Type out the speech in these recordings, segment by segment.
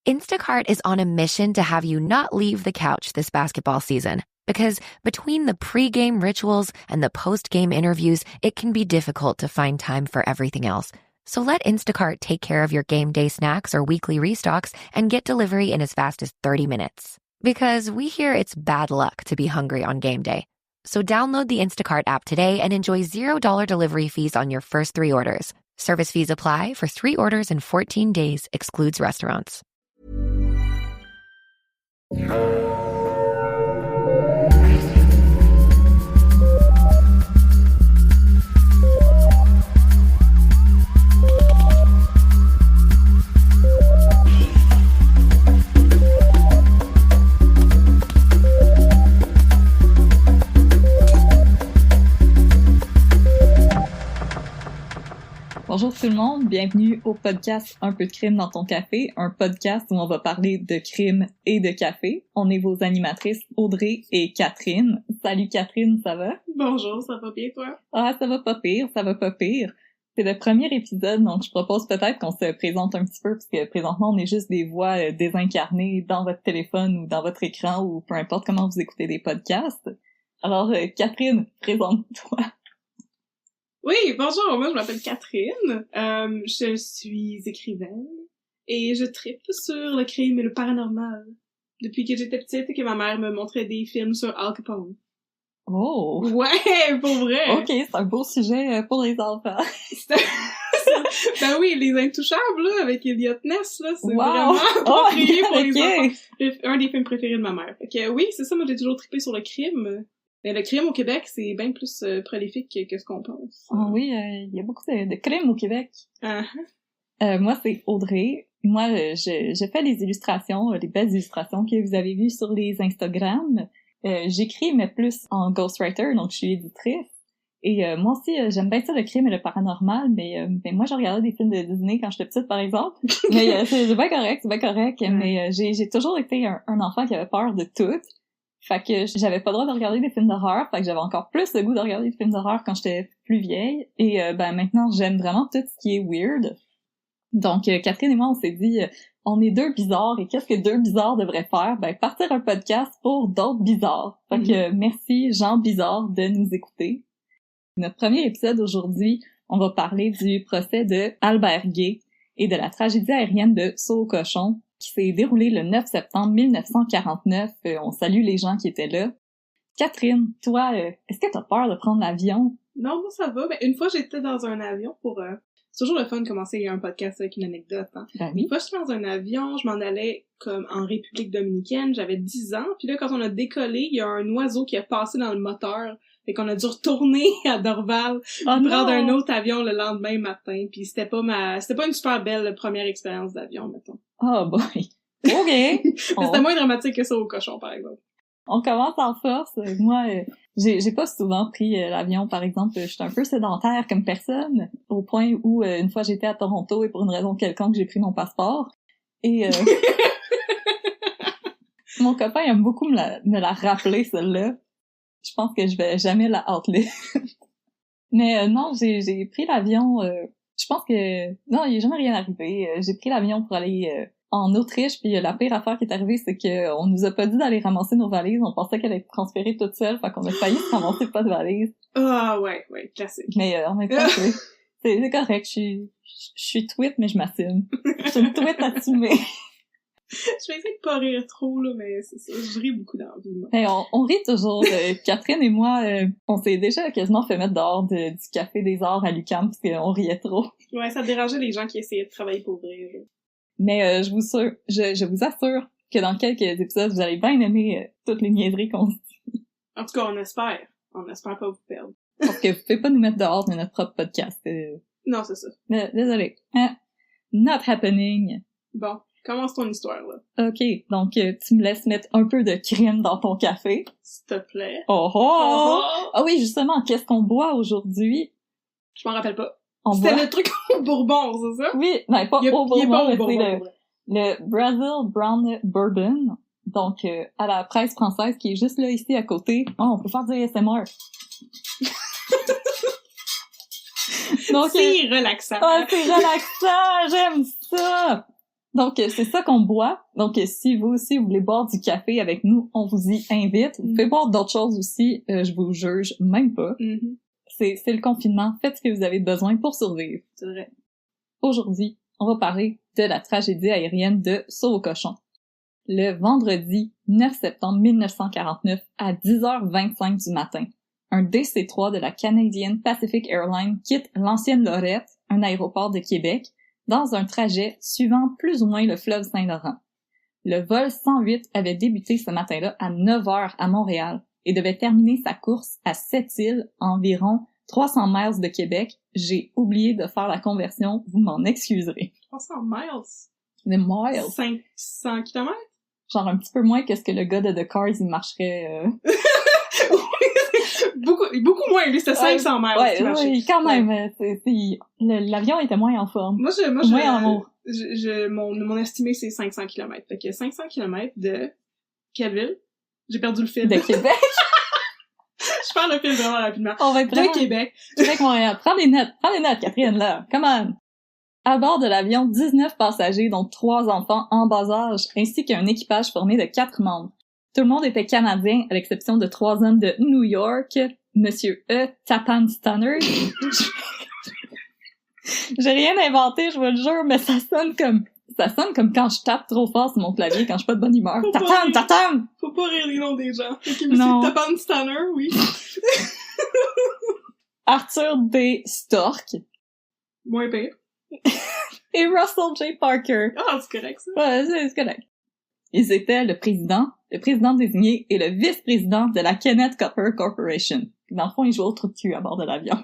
Instacart is on a mission to have you not leave the couch this basketball season. Because between the pre-game rituals and the post-game interviews, it can be difficult to find time for everything else. So let Instacart take care of your game day snacks or weekly restocks and get delivery in as fast as 30 minutes. Because we hear it's bad luck to be hungry on game day. So download the Instacart app today and enjoy $0 delivery fees on your first 3 orders. Service fees apply for 3 orders in 14 days, excludes restaurants. Bonjour tout le monde, bienvenue au podcast Un peu de crime dans ton café, un podcast où on va parler de crime et de café. On est vos animatrices Audrey et Catherine. Salut Catherine, ça va? Bonjour, ça va bien toi? Ah, ça va pas pire. C'est le premier épisode, donc je propose peut-être qu'on se présente un petit peu, parce que présentement on est juste des voix désincarnées dans votre téléphone ou dans votre écran ou peu importe comment vous écoutez des podcasts. Alors Catherine, présente-toi. Oui, bonjour, moi je m'appelle Catherine, je suis écrivaine et je trippe sur le crime et le paranormal depuis que j'étais petite et que ma mère me montrait des films sur Al Capone. Oh! Ouais, pour vrai! Ok, c'est un beau sujet pour les enfants. Ben oui, Les Intouchables, là, avec Elliot Ness, là, c'est wow. vraiment approprié pour les okay. enfants. Un des films préférés de ma mère. Fait que oui, c'est ça, moi j'ai toujours trippé sur le crime. Mais le crime au Québec, c'est bien plus prolifique que ce qu'on pense. Oh oui, il y a beaucoup de crimes au Québec. Uh-huh. Moi, c'est Audrey. Moi, je fais des illustrations, des belles illustrations que vous avez vues sur les Instagram. J'écris, mais plus en ghostwriter, donc je suis éditrice. Et moi aussi, j'aime bien ça, le crime et le paranormal, mais moi, je regardais des films de Disney quand j'étais petite, par exemple. Mais c'est bien correct, mais j'ai toujours été un enfant qui avait peur de tout. Fait que j'avais pas le droit de regarder des films d'horreur, fait que j'avais encore plus le goût de regarder des films d'horreur quand j'étais plus vieille. Et maintenant, j'aime vraiment tout ce qui est weird. Donc, Catherine et moi, on s'est dit, on est deux bizarres, et qu'est-ce que deux bizarres devraient faire? Partir un podcast pour d'autres bizarres. Fait que merci, Jean Bizarre, de nous écouter. Notre premier épisode aujourd'hui, on va parler du procès de Albert Gay et de la tragédie aérienne de Saut au cochon, qui s'est déroulé le 9 septembre 1949. On salue les gens qui étaient là. Catherine, toi, est-ce que t'as peur de prendre l'avion? Non, moi ça va. Une fois, j'étais dans un avion pour... C'est toujours le fun de commencer un podcast avec une anecdote. Hein? Ben oui. Une fois, j'étais dans un avion, je m'en allais comme en République dominicaine, j'avais 10 ans. Puis là, quand on a décollé, il y a un oiseau qui a passé dans le moteur. Fait qu'on a dû retourner à Dorval, prendre un autre avion le lendemain matin. Puis c'était pas une super belle première expérience d'avion, mettons. Oh boy. OK. Mais c'était moins dramatique que ça au cochon, par exemple. On commence en force. Moi, j'ai pas souvent pris l'avion, par exemple. Je suis un peu sédentaire comme personne, au point où, une fois, j'étais à Toronto et pour une raison quelconque, j'ai pris mon passeport. Et mon copain aime beaucoup me la rappeler, celle-là. Je pense que je vais jamais la outler. Mais non, j'ai pris l'avion... je pense que... Non, il est jamais rien arrivé. J'ai pris l'avion pour aller... en Autriche, puis la pire affaire qui est arrivée, c'est que on nous a pas dit d'aller ramasser nos valises, on pensait qu'elle allait être transférée toute seule, fait qu'on a failli se ramasser pas de valises. Ah ouais, classique. Mais en même temps, c'est correct, je suis tweet, mais je m'assume. Je suis une tweet assumée. Je vais essayer de pas rire trop, là, mais c'est ça, je ris beaucoup dans la vie, moi. Hey, on rit toujours. Catherine et moi, on s'est déjà quasiment fait mettre dehors du Café des Arts à l'UQAM, parce qu'on riait trop. Ouais, ça dérangeait les gens qui essayaient de travailler pour vrai. Mais je vous assure que dans quelques épisodes, vous allez bien aimer toutes les niaiseries qu'on se dit. En tout cas, on espère. On espère pas vous perdre. Parce que vous pouvez pas nous mettre dehors de notre propre podcast. Non, c'est ça. Désolé. Not happening. Bon, commence ton histoire, là. OK, donc tu me laisses mettre un peu de crème dans ton café. S'il te plaît. Oh oh! Ah oui, justement, qu'est-ce qu'on boit aujourd'hui? Je m'en rappelle pas. C'était le truc au Bourbon, c'est ça? Oui, non, pas au Bourbon, mais c'est Bourbon. le Brazil Brown Bourbon. Donc, à la presse française qui est juste là, ici, à côté. Oh, on peut faire du ASMR. Donc, c'est relaxant. Ah, c'est relaxant! J'aime ça! Donc, c'est ça qu'on boit. Donc, si vous aussi vous voulez boire du café avec nous, on vous y invite. Vous pouvez boire d'autres choses aussi, je vous juge même pas. Mm-hmm. C'est le confinement. Faites ce que vous avez besoin pour survivre. C'est vrai. Aujourd'hui, on va parler de la tragédie aérienne de Sauve au cochon. Le vendredi 9 septembre 1949 à 10h25 du matin, un DC-3 de la Canadian Pacific Airlines quitte l'ancienne Lorette, un aéroport de Québec, dans un trajet suivant plus ou moins le fleuve Saint-Laurent. Le vol 108 avait débuté ce matin-là à 9h à Montréal et devait terminer sa course à Sept-Îles, environ 300 miles de Québec. J'ai oublié de faire la conversion, vous m'en excuserez. 300 miles? Des miles? 500 km? Genre un petit peu moins que ce que le gars de The Cars, il marcherait... beaucoup moins, lui, c'était 500 miles. Oui, quand même. L'avion était moins en forme. Moins en amour. Mon estimé, c'est 500 km. Fait que 500 km de quelle ville? J'ai perdu le fil. De Québec. Je perds le fil vraiment rapidement. On va être de Québec. Québec-Montréal. Prends des notes, Catherine, là. Come on. À bord de l'avion, 19 passagers, dont 3 enfants en bas âge, ainsi qu'un équipage formé de 4 membres. Tout le monde était canadien, à l'exception de 3 hommes de New York, Monsieur E. Tapan Stanner. J'ai rien inventé, je vous le jure, mais ça sonne comme quand je tape trop fort sur mon clavier quand je suis pas de bonne humeur. Tatam! Faut pas rire les noms des gens. Ok, non. Monsieur Tapan Stanner, oui. Arthur D. Stork. Moins pire. Et Russell J. Parker. Ah, c'est correct, ça. Ouais, c'est correct. Ils étaient le président désigné et le vice-président de la Kenneth Copper Corporation. Dans le fond, ils jouaient au trou de cul à bord de l'avion.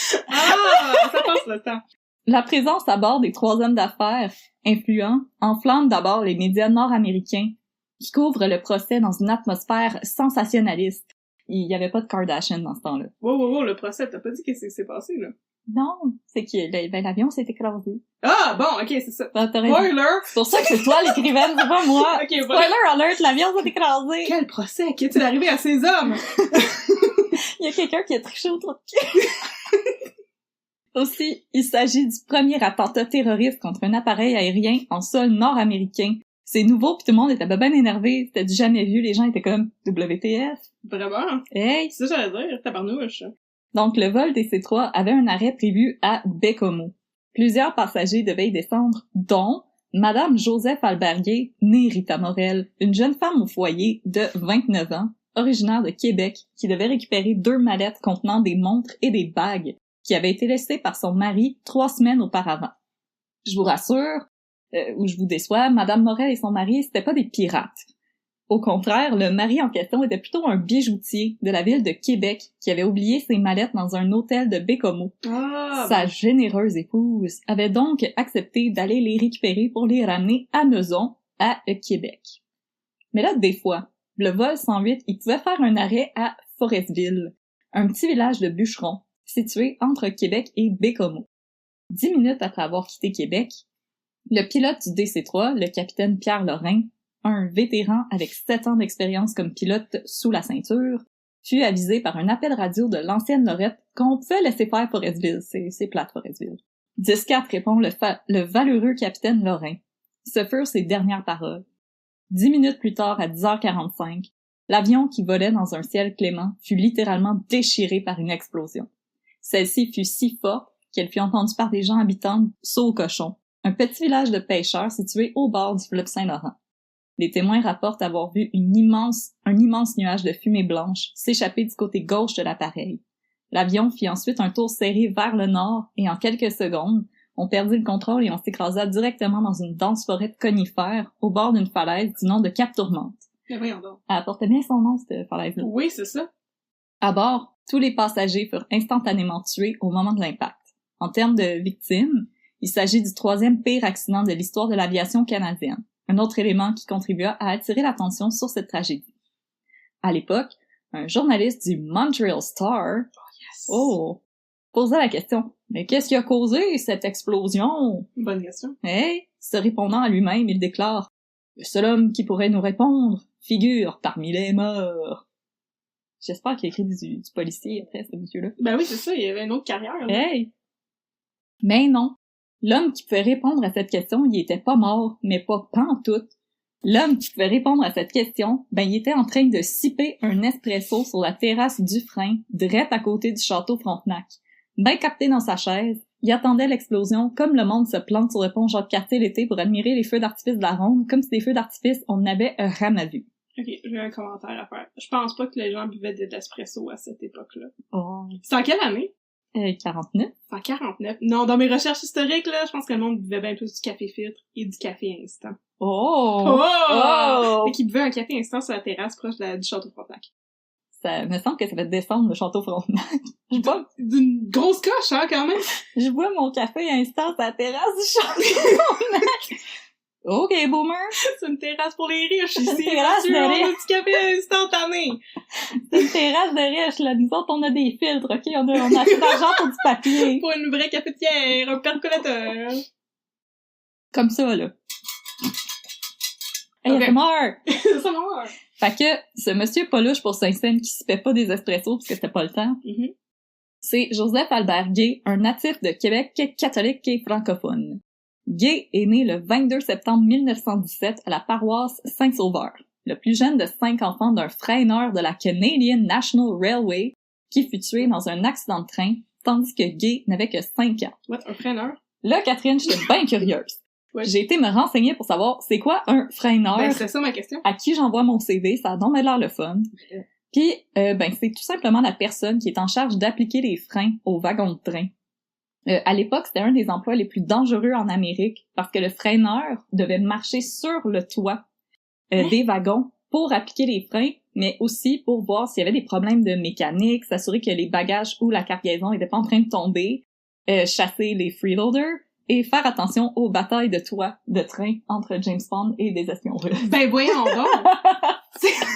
Ça passe le temps. La présence à bord des 3 hommes d'affaires influents enflamme d'abord les médias nord-américains qui couvrent le procès dans une atmosphère sensationnaliste. Il y avait pas de Kardashian dans ce temps-là. Wow, le procès, t'as pas dit qu'est-ce qui s'est passé, là? Non, c'est que l'avion s'est écrasé. Ah, bon, ok, c'est ça. Spoiler! C'est pour ça que c'est toi l'écrivaine, c'est pas moi. Okay, Spoiler alert, l'avion s'est écrasé. Quel procès? Qu'est-il arrivé à ces hommes? Il y a quelqu'un qui a triché au trou de cul. Aussi, il s'agit du premier attentat terroriste contre un appareil aérien en sol nord-américain. C'est nouveau pis tout le monde était bien énervé, c'était du jamais vu, les gens étaient comme WTF. Vraiment? Hey! C'est ça j'allais dire, tabarnouche. Donc le vol des C3 avait un arrêt prévu à Bécomo. Plusieurs passagers devaient y descendre, dont Madame Joseph Alberguer, née Rita Morel, une jeune femme au foyer de 29 ans, originaire de Québec, qui devait récupérer 2 mallettes contenant des montres et des bagues qui avaient été laissées par son mari 3 semaines auparavant. Je vous rassure, ou je vous déçois, Madame Morel et son mari, c'était pas des pirates. Au contraire, le mari en question était plutôt un bijoutier de la ville de Québec qui avait oublié ses mallettes dans un hôtel de Bécomo. Sa généreuse épouse avait donc accepté d'aller les récupérer pour les ramener à Meuzon, à Québec. Mais là, des fois, le vol 108, il pouvait faire un arrêt à Forestville, un petit village de bûcherons situé entre Québec et Bécomo. 10 minutes après avoir quitté Québec, le pilote du DC-3, le capitaine Pierre Lorrain, un vétéran avec 7 ans d'expérience comme pilote sous la ceinture, fut avisé par un appel radio de l'ancienne Lorette qu'on pouvait laisser faire Forestville. C'est plate, Forestville. 10-4 répond le valeureux capitaine Lorrain. Ce furent ses dernières paroles. 10 minutes plus tard, à 10h45, l'avion qui volait dans un ciel clément fut littéralement déchiré par une explosion. Celle-ci fut si forte qu'elle fut entendue par des gens habitants de Sauve-au-Cochon, un petit village de pêcheurs situé au bord du fleuve Saint-Laurent. Les témoins rapportent avoir vu un immense nuage de fumée blanche s'échapper du côté gauche de l'appareil. L'avion fit ensuite un tour serré vers le nord et en quelques secondes, on perdit le contrôle et on s'écrasa directement dans une dense forêt de conifères au bord d'une falaise du nom de Cap Tourmente. Mais voyons donc. Elle portait bien son nom, cette falaise-là. Oui, c'est ça. À bord, tous les passagers furent instantanément tués au moment de l'impact. En termes de victimes, il s'agit du 3e pire accident de l'histoire de l'aviation canadienne. Un autre élément qui contribua à attirer l'attention sur cette tragédie. À l'époque, un journaliste du Montreal Star posa la question « Mais qu'est-ce qui a causé cette explosion? » Bonne question. Et, se répondant à lui-même, il déclare « Le seul homme qui pourrait nous répondre figure parmi les morts. » J'espère qu'il a écrit du policier après, ce monsieur-là. Ben oui, c'est ça, il y avait une autre carrière. Là. Hey! Mais non. L'homme qui pouvait répondre à cette question, il était pas mort, mais pas pantoute. L'homme qui pouvait répondre à cette question, ben il était en train de siper un espresso sur la terrasse du frein, direct à côté du château Frontenac. Ben capté dans sa chaise, il attendait l'explosion comme le monde se plante sur le pont Jacques-Cartier l'été pour admirer les feux d'artifice de la ronde, comme si des feux d'artifice, on n'avait rien vu. Ok, j'ai un commentaire à faire. Je pense pas que les gens buvaient de l'espresso à cette époque-là. Oh. C'est en quelle année? 49. C'est en 49. Non, dans mes recherches historiques, là, je pense que le monde buvait bien plus du café filtre et du café instant. Oh! Et qui buvait un café instant sur la terrasse proche du château Frontenac. Ça me semble que ça fait descendre le château Frontenac. D'une grosse coche, hein, quand même! Je bois mon café instant sur la terrasse du château Frontenac. OK, boomer! C'est une terrasse pour les riches, ici. C'est une terrasse de riches. On a du café instantané. C'est une terrasse de riches, là. Nous autres, on a des filtres, OK? On a assez d'argent pour du papier. Pour une vraie cafetière, un percolateur. Comme ça, là. Hey, Okay. ça meurt! Ça meurt! Fait que, ce monsieur Pauluche pour Saint-Saëns qui sipait pas des espressos parce que c'était pas le temps, c'est Joseph Albert Gay, un natif de Québec catholique et francophone. Gay est né le 22 septembre 1917 à la paroisse Saint-Sauveur, le plus jeune de 5 enfants d'un freineur de la Canadian National Railway qui fut tué dans un accident de train, tandis que Gay n'avait que 5 ans. What, un freineur? Là, Catherine, j'étais bien curieuse. Ouais. J'ai été me renseigner pour savoir c'est quoi un freineur. Ben, c'est ça ma question. À qui j'envoie mon CV, ça a donc l'air le fun. Puis, ben, c'est tout simplement la personne qui est en charge d'appliquer les freins aux wagons de train. À l'époque, c'était un des emplois les plus dangereux en Amérique parce que le freineur devait marcher sur le toit des wagons pour appliquer les freins, mais aussi pour voir s'il y avait des problèmes de mécanique, s'assurer que les bagages ou la cargaison n'étaient pas en train de tomber, chasser les freeloaders et faire attention aux batailles de toit de train entre James Bond et des espions russes. Ben voyons donc!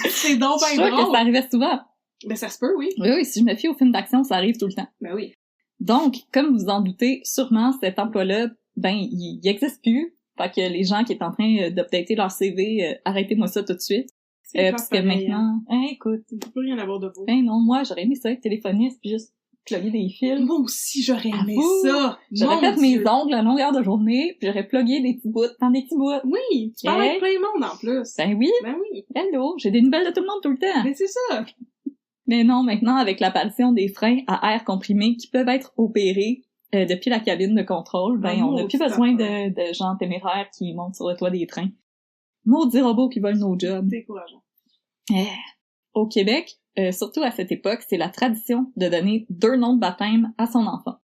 c'est donc Je suis ben sûre drôle! que ça arrivait souvent. Ben ça se peut, oui. Oui, si je me fie aux films d'action, ça arrive tout le temps. Ben oui. Donc, comme vous en doutez, sûrement cet emploi-là, ben, il existe plus. Fait que les gens qui sont en train d'updater leur CV, arrêtez-moi ça tout de suite. Parce que maintenant, écoute. Ça ne peut plus rien avoir de beau. Ben non, moi, j'aurais aimé ça être téléphoniste puis juste plugger des fils. Moi aussi, j'aurais aimé ça! J'aurais fait mes ongles à longueur de journée puis j'aurais plugué des petits bouts dans des petits bouts. Oui! Tu parles avec plein de monde en plus. Ben oui! Ben oui! Hello! J'ai des nouvelles de tout le monde tout le temps! Ben c'est ça! Mais non, maintenant, avec l'apparition des freins à air comprimé qui peuvent être opérés depuis la cabine de contrôle, ben on n'a plus besoin de gens téméraires qui montent sur le toit des trains. Maudits robots qui volent nos jobs. Décourageant. Au Québec, surtout à cette époque, c'est la tradition de donner 2 noms de baptême à son enfant.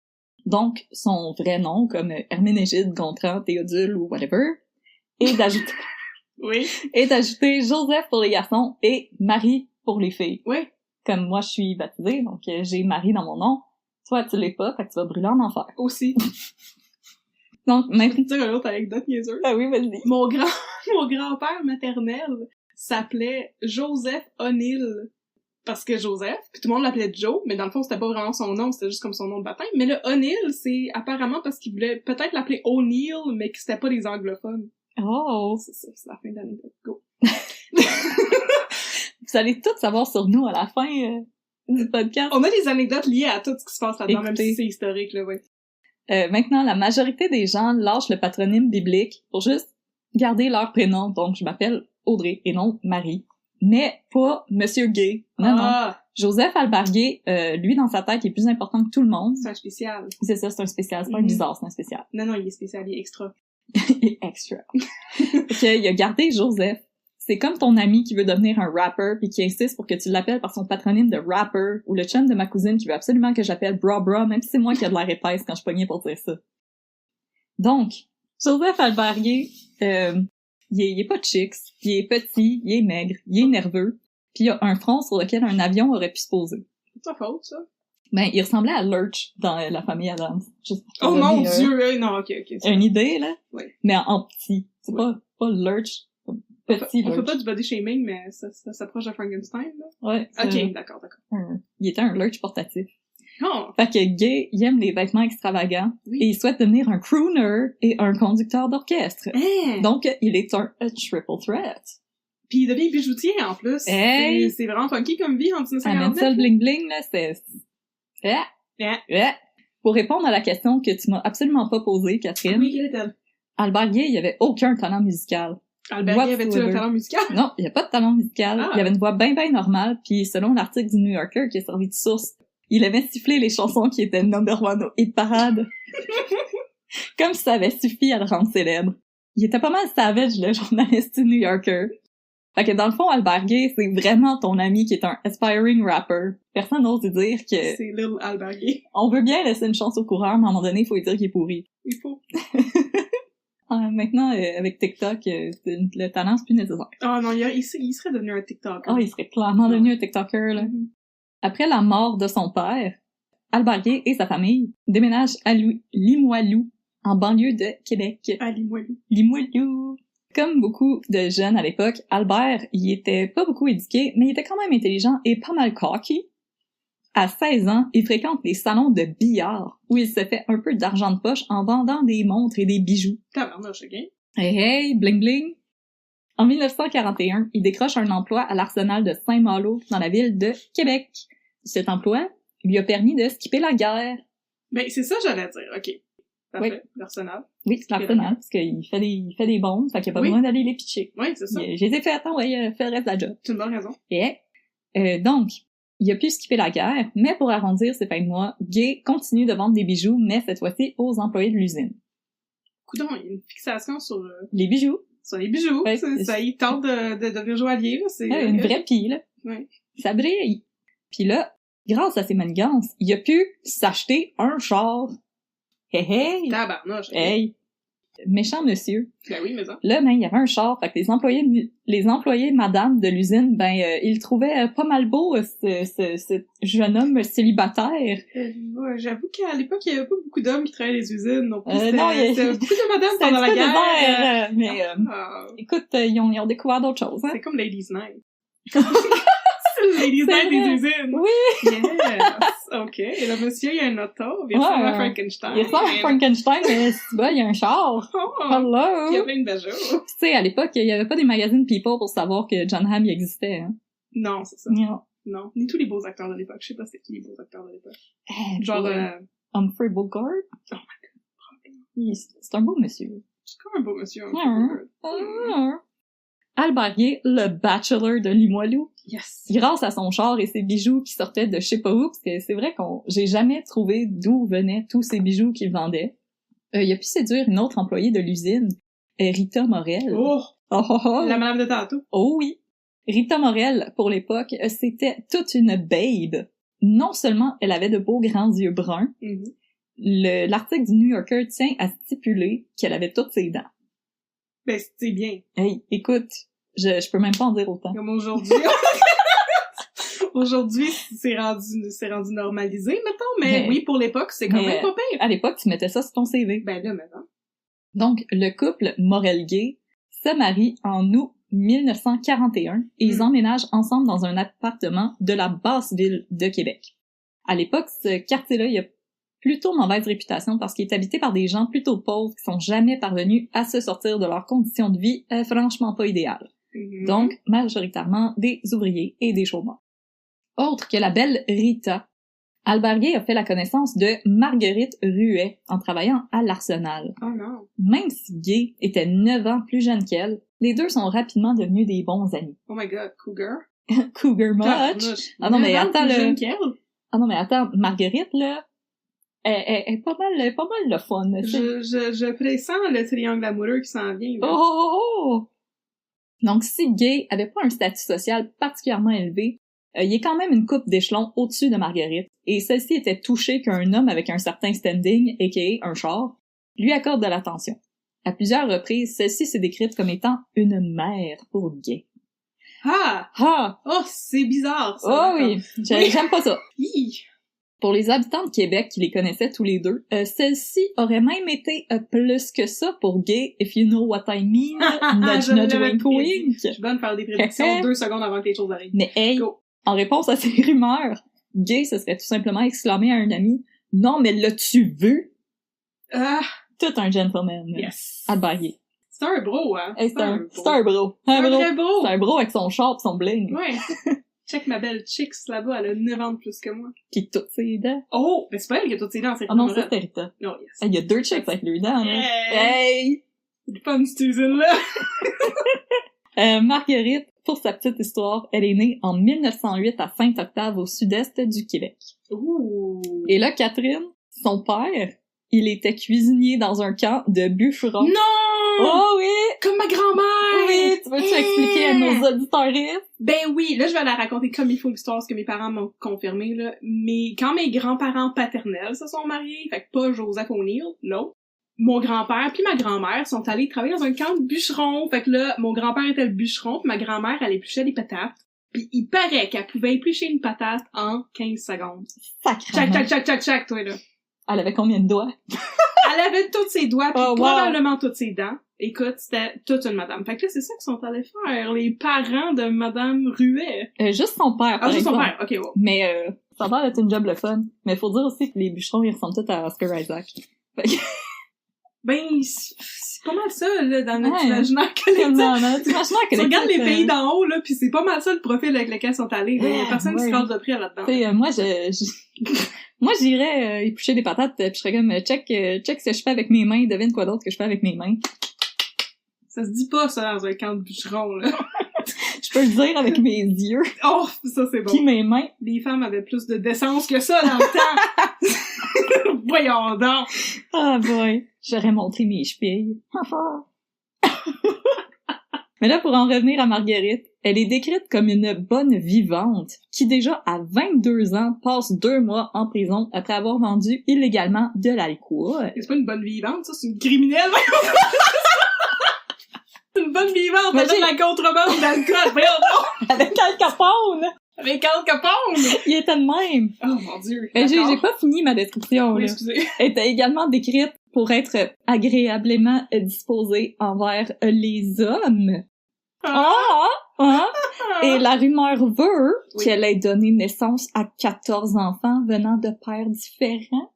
Donc, son vrai nom, comme Herménégide, Gontran, Théodule ou whatever, et d'ajouter... Oui. Et d'ajouter Joseph pour les garçons et Marie pour les filles. Oui. Comme moi, je suis baptisée, donc j'ai Marie dans mon nom. Toi, tu l'es pas, fait que tu vas brûler en enfer. Aussi. Donc, Je vais maintenant... te dire une autre anecdote niaiseuse. Ah oui, vas-y. Mon grand-père maternel s'appelait Joseph O'Neill. Parce que Joseph, puis tout le monde l'appelait Joe, mais dans le fond, c'était pas vraiment son nom, c'était juste comme son nom de baptême. Mais le O'Neill, c'est apparemment parce qu'il voulait peut-être l'appeler O'Neill, mais que c'était pas des anglophones. Oh! C'est ça, c'est la fin de l'anecdote. Go. Vous allez tout savoir sur nous à la fin du podcast. On a des anecdotes liées à tout ce qui se passe là-dedans, Écoutez. même si c'est historique, là, ouais. Maintenant, la majorité des gens lâchent le patronyme biblique pour juste garder leur prénom. Donc, je m'appelle Audrey et non Marie. Mais pas Monsieur Gay. Non, non. Joseph Albert Gay, lui, dans sa tête, il est plus important que tout le monde. C'est un spécial. C'est ça, c'est un spécial. C'est pas un bizarre, c'est un spécial. Non, non, il est spécial, il est extra. Il est extra. Fait il a gardé Joseph. C'est comme ton ami qui veut devenir un rapper puis qui insiste pour que tu l'appelles par son patronyme de rapper, ou le chum de ma cousine qui veut absolument que j'appelle Bra, même si c'est moi qui a de l'air épaisse quand je pognais pour dire ça. Donc, Joseph Albert Gay, il est pas chicks, il est petit, il est maigre, il est nerveux, puis il a un front sur lequel un avion aurait pu se poser. C'est ta faute, ça? Ben, il ressemblait à Lurch dans La Famille Addams. Juste pour te Oh mon donner, Dieu! Non, ok. une idée, là? Oui. Mais en petit. C'est pas Lurch. Petit On fait Lurch. pas du body shaming, mais ça s'approche de Frankenstein, là. Ouais. Ok, d'accord. Il était un Lurch portatif. Oh! Fait que Gay, il aime les vêtements extravagants. Oui. Et il souhaite devenir un crooner et un conducteur d'orchestre. Hein? Donc, il est un triple threat. Pis il devient bijoutier, en plus. Hey! C'est vraiment funky comme vie en 1959. Amène ça le bling-bling, là, c'est... Yeah. Yeah. Pour répondre à la question que tu m'as absolument pas posée, Catherine. Oui, quelle est-elle? Albert Gay, il avait aucun talent musical. Albert Gay avait-tu un talent musical? Non, il n'y a pas de talent musical. Ah. Il avait une voix bien normale, puis selon l'article du New Yorker qui a servi de source, il aimait siffler les chansons qui étaient number one au hit parade. Comme si ça avait suffi à le rendre célèbre. Il était pas mal savage, le journaliste du New Yorker. Fait que dans le fond, Albert Gay, c'est vraiment ton ami qui est un aspiring rapper. Personne n'ose lui dire que... C'est Lil Albert Gay. On veut bien laisser une chance au coureur, mais à un moment donné, il faut lui dire qu'il est pourri. Il faut. Maintenant, avec TikTok, le talent, c'est plus nécessaire. Ah non, il serait devenu un TikToker. Ah, il serait clairement devenu un TikToker, là. Mm-hmm. Après la mort de son père, Albert Gay et sa famille déménagent à Limoilou, en banlieue de Québec. À Limoilou. Limoilou. Comme beaucoup de jeunes à l'époque, Albert, il était pas beaucoup éduqué, mais il était quand même intelligent et pas mal cocky. À 16 ans, il fréquente les salons de billard, où il se fait un peu d'argent de poche en vendant des montres et des bijoux. Tabarnouche, ok? Hey, bling bling! En 1941, il décroche un emploi à l'Arsenal de Saint-Malo, dans la ville de Québec. Cet emploi lui a permis de skipper la guerre. Ben, c'est ça j'allais dire, ok. Parfait, Oui. l'Arsenal. Oui, c'est l'Arsenal, parce qu'il fait des bombes, fait qu'il n'y a pas besoin d'aller les pitcher. Oui, c'est ça. Je les ai fait, attends, ouais, fais le reste de la job. C'est une bonne raison. Et, donc, il a pu skipper la guerre, mais pour arrondir ses fins de mois, Gay continue de vendre des bijoux, mais cette fois-ci aux employés de l'usine. Coudon, il y a une fixation sur... Les bijoux. Sur les bijoux. Ouais, ça, il tente de devenir joaillier, là. C'est une vraie pile, là. Ouais. Ça brille. Puis là, grâce à ses manigances, il a pu s'acheter un char. Hey, hey! Tabarnouche. Hey! Méchant monsieur. Ben oui, mais ça. Là, ben, il y avait un char, fait que les employés madame de l'usine, ils le trouvaient pas mal beau, ce jeune homme célibataire. Ouais, j'avoue qu'à l'époque, il y avait pas beaucoup d'hommes qui travaillaient les usines, non plus. Non, c'était beaucoup de madames pendant la guerre. Mais, écoute, ils ont découvert d'autres choses, hein. C'est comme Ladies Night. Ladies Night des usines. Oui! Yes! OK. Et le monsieur, il a un auto. Il ressemble à Frankenstein. Il ressemble à Frankenstein, mais c'est bon, il y a un char. Oh! Hello! Il y a plein de beaux jours. Tu sais, à l'époque, il y avait pas des magazines People pour savoir que John Hamm y existait, hein. Non, c'est ça. Non. Non. Ni tous les beaux acteurs de l'époque. Je sais pas c'est qui les beaux acteurs de l'époque. Genre, Humphrey Bogart? Oh my god. C'est un beau monsieur. C'est comme un beau monsieur. Humphrey Bogart. Albert Gay, le bachelor de Limoilou. Yes. Grâce à son char et ses bijoux qui sortaient de je sais pas où, parce que c'est vrai j'ai jamais trouvé d'où venaient tous ces bijoux qu'il vendait. Il a pu séduire une autre employée de l'usine, Rita Morel. Oh! La madame de tantôt. Oh oui! Rita Morel, pour l'époque, c'était toute une babe. Non seulement elle avait de beaux grands yeux bruns, l'article du New Yorker tient à stipuler qu'elle avait toutes ses dents. Ben, c'est bien. Hey, écoute, je peux même pas en dire autant. Comme aujourd'hui. Aujourd'hui, c'est rendu normalisé, mettons, mais oui, pour l'époque, c'est quand même pas pire. À l'époque, tu mettais ça sur ton CV. Ben là, maintenant. Donc, le couple Morel-Gay se marie en août 1941 et ils emménagent ensemble dans un appartement de la basse ville de Québec. À l'époque, ce quartier-là, il a plutôt mauvaise réputation parce qu'il est habité par des gens plutôt pauvres qui sont jamais parvenus à se sortir de leurs conditions de vie franchement pas idéales. Donc, majoritairement des ouvriers et des chômeurs. Autre que la belle Rita, Albert Gay a fait la connaissance de Marguerite Ruet en travaillant à l'Arsenal. Oh non. Même si Gay était 9 ans plus jeune qu'elle, les deux sont rapidement devenus des bons amis. Oh my god, cougar. Cougar much. Ah non, mais attends, Ah non, mais attends, Marguerite, là, elle est pas mal le fun. Je pressens le triangle amoureux qui s'en vient. Là. Oh! Donc, si Gay avait pas un statut social particulièrement élevé, il est quand même une coupe d'échelons au-dessus de Marguerite, et celle-ci était touchée qu'un homme avec un certain standing, a.k.a. un char, lui accorde de l'attention. À plusieurs reprises, celle-ci s'est décrite comme étant une mère pour Gay. Ah! Oh, c'est bizarre, ça. Oh oui, j'aime pas ça. Hi. Pour les habitants de Québec qui les connaissaient tous les deux, celle-ci aurait même été plus que ça pour Gay, if you know what I mean, nudge nudge wink wink. Je suis bonne faire des prédictions 2 secondes avant que les choses arrivent. Mais hey, en réponse à ces rumeurs, Gay se serait tout simplement exclamé à un ami, « Non, mais l'as-tu vu? » Tout un gentleman. Yes. Albert Gay. C'est un bro, hein? Hey, c'est un bro. Un vrai bro. C'est un bro avec son char pis son bling. Ouais. Check ma belle Chicks là-bas, elle a 9 ans de plus que moi. Qui a toutes ses dents. Oh! Mais c'est pas elle qui a toutes ses dents, c'est Ah non, ça c'est Rita. Non, yes. Il y a 2 chicks avec leurs dents, là. Hey! C'est le fun, cette usine-là! Marguerite, pour sa petite histoire, elle est née en 1908 à Saint-Octave, au sud-est du Québec. Ouh! Et là, Catherine, son père, il était cuisinier dans un camp de bûcherons. Non! Oh oui! Comme ma grand-mère! Oui, tu veux-tu expliquer à nos auditeurs? Ben oui, là je vais la raconter comme il faut l'histoire, ce que mes parents m'ont confirmé, là. Mais quand mes grands-parents paternels se sont mariés, fait que pas Joseph O'Neill, l'autre, mon grand-père puis ma grand-mère sont allés travailler dans un camp de bûcherons. Fait que là, mon grand-père était le bûcheron, puis ma grand-mère, elle épluchait des patates. Puis il paraît qu'elle pouvait éplucher une patate en 15 secondes. Sacrément. Chac, toi, là. Elle avait combien de doigts? Elle avait tous ses doigts, puis Oh, wow. probablement toutes ses dents. Écoute, c'était toute une madame. Fait que là, c'est ça qu'ils sont allés faire, les parents de madame Ruet. Juste son père, par juste son exemple. père, ok, wow. Mais ça a l'air d'être une job le fun. Mais faut dire aussi que les bûcherons, ils ressemblent tous à Oscar Isaac. Fait que... Ben, c'est pas mal ça, là, dans notre Ouais. imaginaire collectif. Tu regardes les pays d'en haut, là, pis c'est pas mal ça le profil avec lequel ils sont allés. Il y a personne qui se casse de prix là-dedans. T'sais, moi, moi, j'irais éplucher des patates, pis je serais comme, check ce que je fais avec mes mains, devine quoi d'autre que je fais avec mes mains. Ça se dit pas, ça, dans un camp de bûcherons, là. Je peux le dire avec mes yeux. Oh, ça, c'est bon. Pis mes mains. Les femmes avaient plus de décence que ça dans le temps. Voyons donc. Ah boy. J'aurais montré mes chevilles. Mais là, pour en revenir à Marguerite, elle est décrite comme une bonne vivante qui, déjà à 22 ans, passe 2 mois en prison après avoir vendu illégalement de l'alcool. C'est pas une bonne vivante, ça, c'est une criminelle. C'est une bonne vivante, elle donne la contrebande d'alcool. Voyons donc. Avec Al Capone! Avec Al Capone. Il était de même! Oh mon Dieu. J'ai pas fini ma description, Oui, là. excusez. Elle était également décrite pour être agréablement disposée envers les hommes. Et la rumeur veut qu'elle ait donné naissance à 14 enfants venant de pères différents.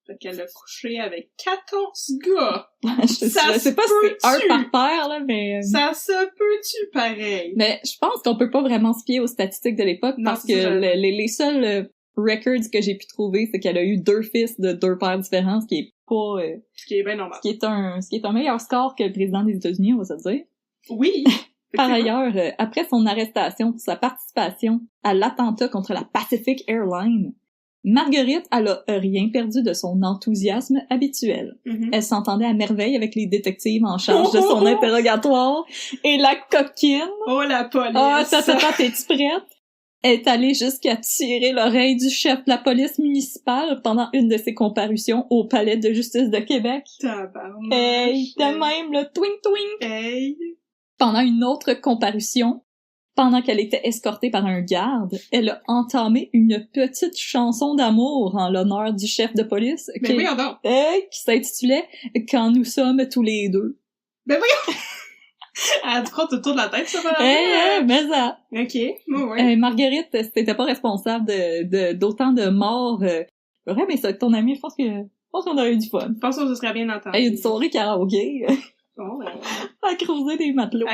Fait qu'elle a couché avec 14 gars. Je sais pas si c'est un par père, là, mais... Ça se peut-tu pareil? Mais je pense qu'on peut pas vraiment se fier aux statistiques de l'époque parce que les seuls records que j'ai pu trouver, c'est qu'elle a eu 2 fils de 2 pères différents, ce qui est pas... ce qui est bien normal. Ce qui est un meilleur score que le président des États-Unis, on va se dire. Oui! Par ailleurs, après son arrestation pour sa participation à l'attentat contre la Pacific Airlines, Marguerite, elle a rien perdu de son enthousiasme habituel. Mm-hmm. Elle s'entendait à merveille avec les détectives en charge de son interrogatoire. Et la coquine... Oh, la police! Ah, t'es-tu prête? Elle est allée jusqu'à tirer l'oreille du chef de la police municipale pendant une de ses comparutions au palais de justice de Québec. Tabarnak! Hey, de même, le twing-twing! Hey! Pendant une autre comparution, pendant qu'elle était escortée par un garde, elle a entamé une petite chanson d'amour en l'honneur du chef de police Mais voyons donc! Qui s'intitulait « Quand nous sommes tous les deux ». Ben voyons! Elle te frotte autour de la tête, ça, mais ça! Ok, ouais. Marguerite, c'était pas responsable d'autant de morts. J'aurais aimé ça avec ton ami, je pense qu'on aurait eu du fun. Je pense que ce serait bien entendu. Une soirée karaoké. Bon, à creuser des matelots.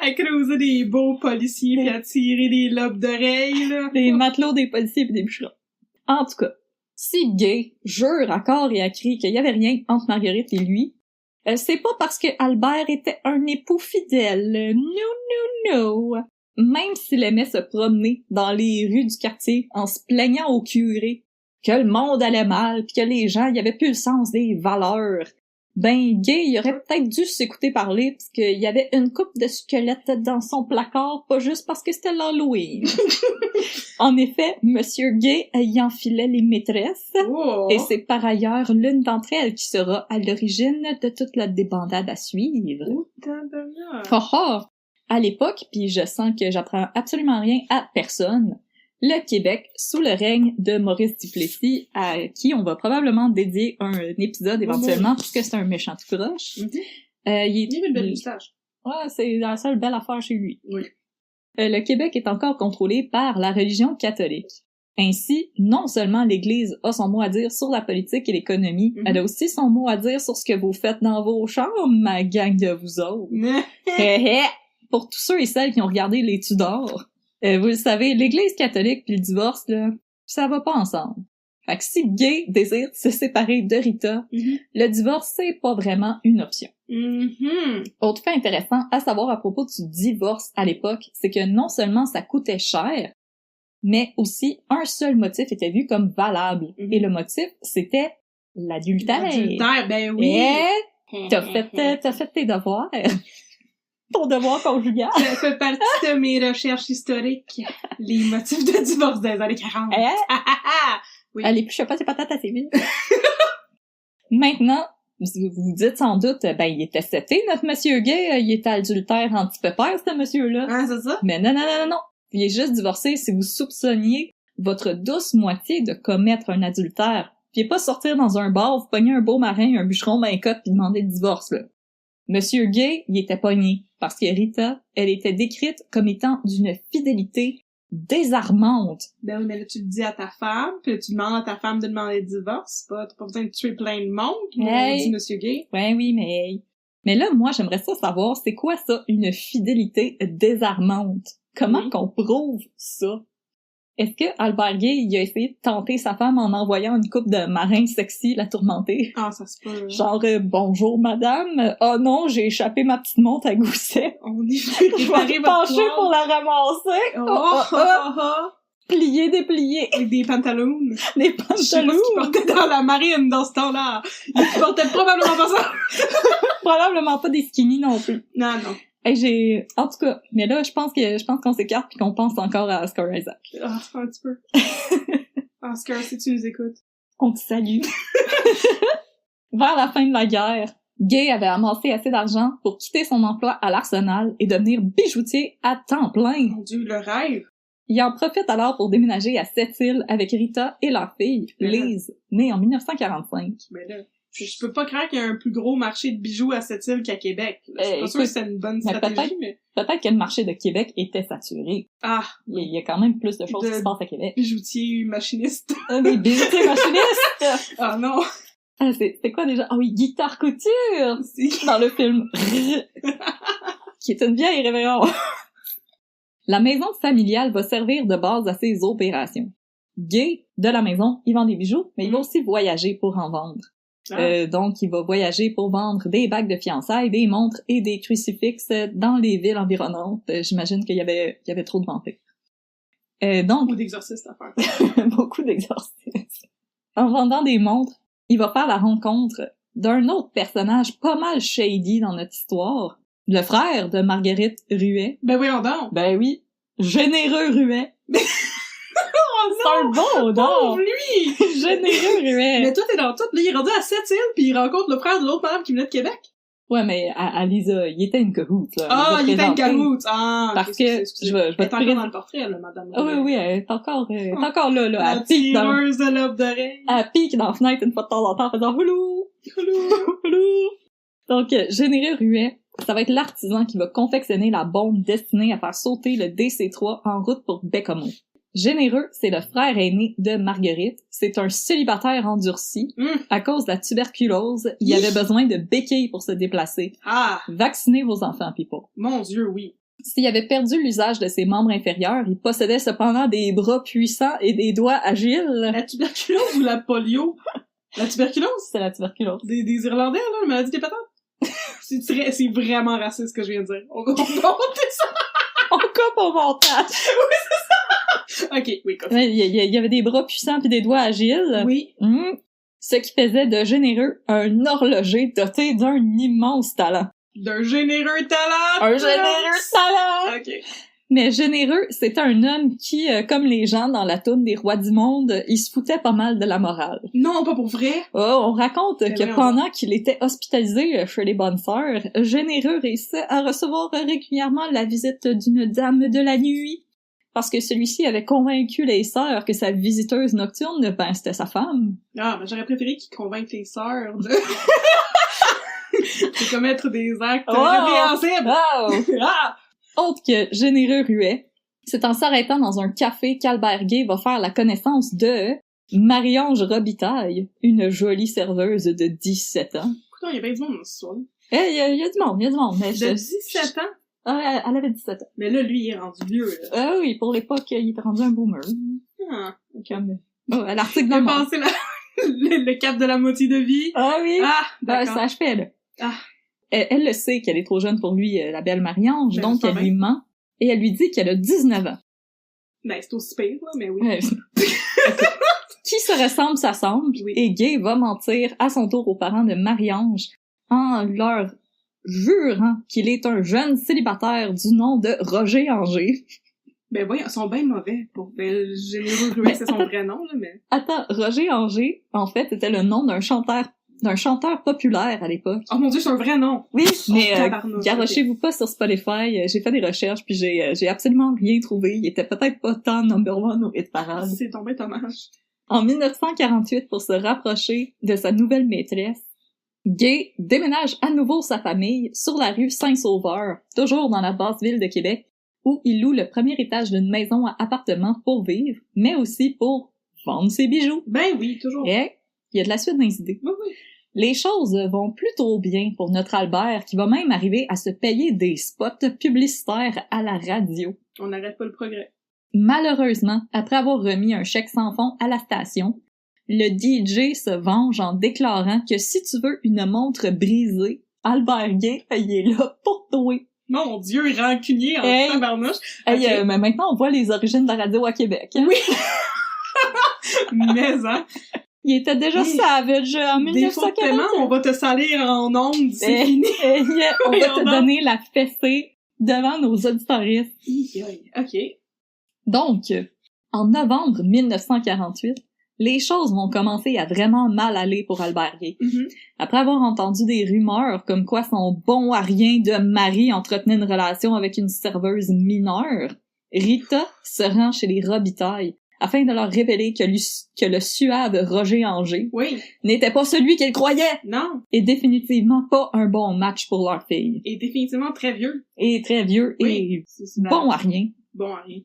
À creuser des beaux policiers pis à tirer des lobes d'oreilles, là. Des matelots, des policiers pis des bûcherons. En tout cas, si Gay jure à corps et à cri qu'il y avait rien entre Marguerite et lui, c'est pas parce que Albert était un époux fidèle. No. Même s'il aimait se promener dans les rues du quartier en se plaignant au curé que le monde allait mal pis que les gens y avaient plus le sens des valeurs, ben, Gay, il aurait peut-être dû s'écouter parler parce qu'il y avait une coupe de squelettes dans son placard, pas juste parce que c'était l'Halloween. En effet, Monsieur Gay y enfilait les maîtresses, et c'est par ailleurs l'une d'entre elles qui sera à l'origine de toute la débandade à suivre. À l'époque, puis je sens que j'apprends absolument rien à personne, le Québec, sous le règne de Maurice Duplessis, à qui on va probablement dédier un épisode éventuellement, puisque c'est un méchant tout croche. Il a une belle moustache. Ouais, c'est la seule belle affaire chez lui. Oui. Le Québec est encore contrôlé par la religion catholique. Ainsi, non seulement l'Église a son mot à dire sur la politique et l'économie, elle a aussi son mot à dire sur ce que vous faites dans vos chambres, ma gang de vous autres. pour tous ceux et celles qui ont regardé les Tudors, vous le savez, l'Église catholique puis le divorce, là, ça va pas ensemble. Fait que si Gay désire se séparer de Rita, le divorce, c'est pas vraiment une option. Autre fait intéressant à savoir à propos du divorce à l'époque, c'est que non seulement ça coûtait cher, mais aussi un seul motif était vu comme valable. Et le motif, c'était l'adultère. L'adultère, ben oui! T'as fait tes devoirs. Ton devoir conjugal. Ça fait partie de mes recherches historiques. Les motifs de divorce des années 40. Oui. Allez, plus pas tes patates assez vite. Maintenant, vous vous dites sans doute, ben, il était seté, notre monsieur Gay, il était adultère anti-pépère, ce monsieur-là. Ah, c'est ça? Mais non. Il est juste divorcé si vous soupçonniez votre douce moitié de commettre un adultère. Puis pas sortir dans un bar, vous pogner un beau marin, un bûcheron ben cote pis demander le divorce, là. Monsieur Gay, il était pogné, parce que Rita, elle était décrite comme étant d'une fidélité désarmante. Ben oui, mais là, tu le dis à ta femme, puis là, tu demandes à ta femme de demander le divorce, t'as pas besoin de tuer plein de monde, dit Monsieur Gay. Ouais, oui, mais là, moi, j'aimerais ça savoir, c'est quoi ça, une fidélité désarmante? Comment qu'on prouve ça? Est-ce que Albert Gay, il a essayé de tenter sa femme en envoyant une couple de marins sexy la tourmenter? Ah, ça se peut. Genre, bonjour madame, oh non, j'ai échappé ma petite montre à gousset. On est Je vais me pencher pour la ramasser. Plier, déplier. Avec des pantalons. Des Je sais pas ce pantalons. qu'il portait dans la marine dans ce temps-là. Il portait probablement pas ça. Probablement pas des skinny non plus. Non. Hey, en tout cas, mais là, je pense qu'on s'écarte puis qu'on pense encore à Oscar Isaac. Ah, un petit peu. Oscar, si tu nous écoutes. On te salue. Vers la fin de la guerre, Gay avait amassé assez d'argent pour quitter son emploi à l'Arsenal et devenir bijoutier à temps plein. Mon Dieu, le rêve. Il en profite alors pour déménager à Sept-Îles avec Rita et leur fille, Lise, née en 1945. Mais là, je peux pas croire qu'il y a un plus gros marché de bijoux à Sept-Îles qu'à Québec. Je suis pas sûre que c'est une bonne stratégie, mais... Peut-être que le marché de Québec était saturé. Ah! Il y a quand même plus de choses qui se passent à Québec. Bijoutier machiniste. Des bijoutiers machinistes! Ah non! C'est quoi déjà? Ah oui, Guitare Couture! Dans le film. Qui est une vieille révérence. La maison familiale va servir de base à ses opérations. Gay, de la maison, il vend des bijoux, mais il va aussi voyager pour en vendre. Donc, il va voyager pour vendre des bagues de fiançailles, des montres et des crucifixes dans les villes environnantes. J'imagine qu'il y avait trop de vampires. Donc, beaucoup d'exorcistes à faire. Beaucoup d'exorcistes. En vendant des montres, il va faire la rencontre d'un autre personnage pas mal shady dans notre histoire, le frère de Marguerite Ruet. Ben voyons donc! Ben oui, Généreux Ruet. C'est un bon nom! Pauvre lui! Généreux Ruet! Mais toi, t'es dans tout. Là, il est rendu à Sept-Îles, puis il rencontre le frère de l'autre madame qui venait de Québec. Ouais, mais à Lisa, il était une cahoot, là. Ah, il était une cahoot! Ah, parce que, je vais elle est encore dans le portrait, là, madame. Ah oui, elle est encore là, la tireuse de l'aube d'oreille. Elle pique dans la fenêtre une fois de temps en temps en faisant houlou! Donc, Généreux Ruet, ça va être l'artisan qui va confectionner la bombe destinée à faire sauter le DC-3 en route pour Bécomo. Généreux, c'est le frère aîné de Marguerite. C'est un célibataire endurci. À cause de la tuberculose, il avait besoin de béquilles pour se déplacer. Ah! Vaccinez vos enfants, people. Mon Dieu, oui. S'il avait perdu l'usage de ses membres inférieurs, il possédait cependant des bras puissants et des doigts agiles. La tuberculose ou la polio? La tuberculose? C'est la tuberculose. Des Irlandais, là, la maladie des patates? C'est vraiment raciste ce que je viens de dire. On coupe ça! On coupe au montage! Oui, c'est ça! Ok, oui, continue. Il y avait des bras puissants puis des doigts agiles. Oui. Ce qui faisait de Généreux un horloger doté d'un immense talent. D'un généreux talent! Un généreux talent! Ok. Mais Généreux, c'était un homme qui, comme les gens dans la toune des Rois du Monde, il se foutait pas mal de la morale. Non, pas pour vrai! Oh, on raconte que pendant qu'il était hospitalisé chez les Bonnes Sœurs, Généreux réussissait à recevoir régulièrement la visite d'une dame de la nuit. Parce que celui-ci avait convaincu les sœurs que sa visiteuse nocturne, ben, c'était sa femme. Ah, ben j'aurais préféré qu'il convainque les sœurs de... de commettre des actes répréhensibles! Ah! Autre que Généreux Ruet, c'est en s'arrêtant dans un café qu'Albert Gay va faire la connaissance de Marie-Ange Robitaille, une jolie serveuse de 17 ans. Écoute, il y a bien du monde dans ce soir. Il y a du monde. Mais de 17 ans? Ah, elle avait 17 ans. Mais là, lui, il est rendu vieux, là. Ah oui, pour l'époque, il était rendu un boomer. Ah, Comme... Oh, l'article il de a mort. passé le cap de la moitié de vie. Ah oui. Ah, Ben, d'accord. ça achevait, là. Ah. Elle le sait qu'elle est trop jeune pour lui, la belle Marie-Ange, Ben, donc c'est elle pas lui ment. Et elle lui dit qu'elle a 19 ans. Ben, c'est aussi pire, là, mais oui. Ouais. Qui se ressemble s'assemble, Oui. et Gay va mentir à son tour aux parents de Marie-Ange en leur jurant qu'il est un jeune célibataire du nom de Roger Anger. Ben voyons, ils sont bien mauvais pour généreux Ruet, c'est son vrai nom, là, mais... Attends, Roger Anger, en fait, était le nom d'un chanteur populaire à l'époque. Oh mon Dieu, c'est un vrai nom! Oui, mais tabarnouche, garochez-vous pas sur Spotify. J'ai fait des recherches, puis j'ai absolument rien trouvé. Il était peut-être pas tant number one au hit parade. C'est tombé dommage. En 1948, pour se rapprocher de sa nouvelle maîtresse, Gay déménage à nouveau sa famille sur la rue Saint-Sauveur, toujours dans la basse ville de Québec, où il loue le premier étage d'une maison à appartement pour vivre, mais aussi pour vendre ses bijoux. Ben oui, toujours. Et il y a de la suite dans les idées. Oui, oui. Les choses vont plutôt bien pour notre Albert, qui va même arriver à se payer des spots publicitaires à la radio. On n'arrête pas le progrès. Malheureusement, après avoir remis un chèque sans fond à la station, le DJ se venge en déclarant que si tu veux une montre brisée, Albert Gay, il est là pour toi. Mon Dieu, rancunier en Hey. tabarnouche. Hey, Ok. mais maintenant, on voit les origines de la radio à Québec. Hein? Oui. Mais, hein. Il était déjà Oui. savage en Des fois de paiement, 1940. on va te salir en ondes, c'est Eh, fini. on va Voyons te donc. donner la fessée devant nos auditoristes. Ok. Donc, en novembre 1948, les choses vont commencer à vraiment mal aller pour Albert Gay. Mhm. Après avoir entendu des rumeurs comme quoi son bon à rien de mari entretenait une relation avec une serveuse mineure, Rita se rend chez les Robitaille afin de leur révéler que le suave Roger Anger Oui. n'était pas celui qu'elle croyait Non. et définitivement pas un bon match pour leur fille. Et définitivement très vieux. Et très vieux Oui. et C'est bon à rien. Bon à rien.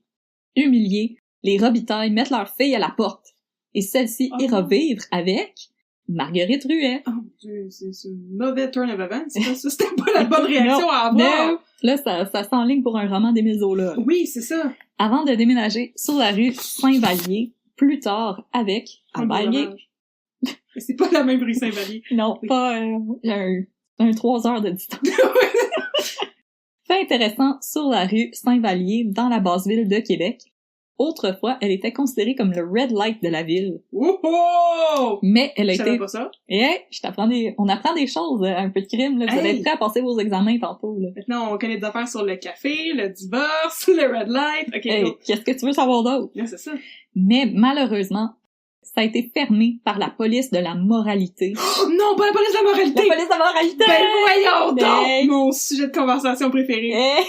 Humiliés, les Robitaille mettent leur fille à la porte et celle-ci Oh. ira vivre avec Marguerite Ruet. Oh mon Dieu, c'est un mauvais turn of events. Ça, c'était pas la bonne réaction à avoir. Non. Là, ça s'enligne pour un roman d'Émile Zola. Oui, c'est ça. Avant de déménager sur la rue Saint-Vallier, plus tard avec Albert Gay. dommage. Mais c'est pas la même rue Saint-Vallier. Non, Oui. pas un 3 heures de distance. Fait intéressant, sur la rue Saint-Vallier, dans la basse ville de Québec, autrefois, elle était considérée comme le red light de la ville. Oh! Mais elle a Je savais été... pas ça. Et on apprend des choses, un peu de crime, là. Vous allez Hey! être prêts à passer vos examens tantôt, là. Maintenant, on connaît des affaires sur le café, le divorce, le red light. Ok, Hey, go. qu'est-ce que tu veux savoir d'autre? Là, c'est ça. Mais malheureusement, ça a été fermé par la police de la moralité. Oh non, pas la police de la moralité! La police de la moralité! Ben voyons Ben- donc! Mon sujet de conversation préféré. Eh,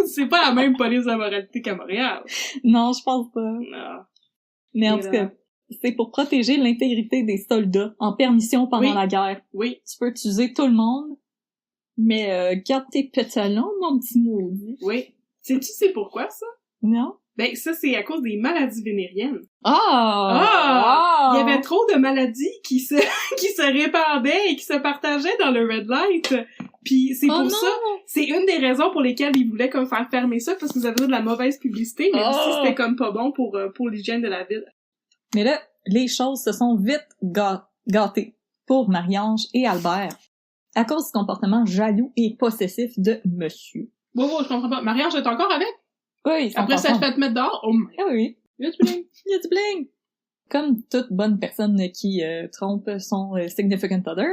C'est pas la même police de la moralité qu'à Montréal. non, je pense pas. Non. Mais en Et tout là- cas, c'est pour protéger l'intégrité des soldats en permission pendant Oui. la guerre. Oui, Tu peux utiliser tout le monde, mais garde tes pétalons, mon petit maudit. oui. Sais-tu c'est pourquoi, ça? Non? Ben, ça, c'est à cause des maladies vénériennes. Ah! Il y avait trop de maladies qui se répandaient et qui se partageaient dans le red light. Puis c'est Oh pour non! ça, c'est une des raisons pour lesquelles ils voulaient comme faire fermer ça, parce que ça faisait de la mauvaise publicité, mais Oh! aussi c'était comme pas bon pour l'hygiène de la ville. Mais là, les choses se sont vite gâtées pour Marie-Ange et Albert à cause du comportement jaloux et possessif de monsieur. Wow, je comprends pas. Marie-Ange est encore avec? Oui, ils sont Après ça, je ensemble. fais te mettre dehors? Oh my... Ah oui, Il y a du bling. il y a du bling! Comme toute bonne personne qui trompe son significant other,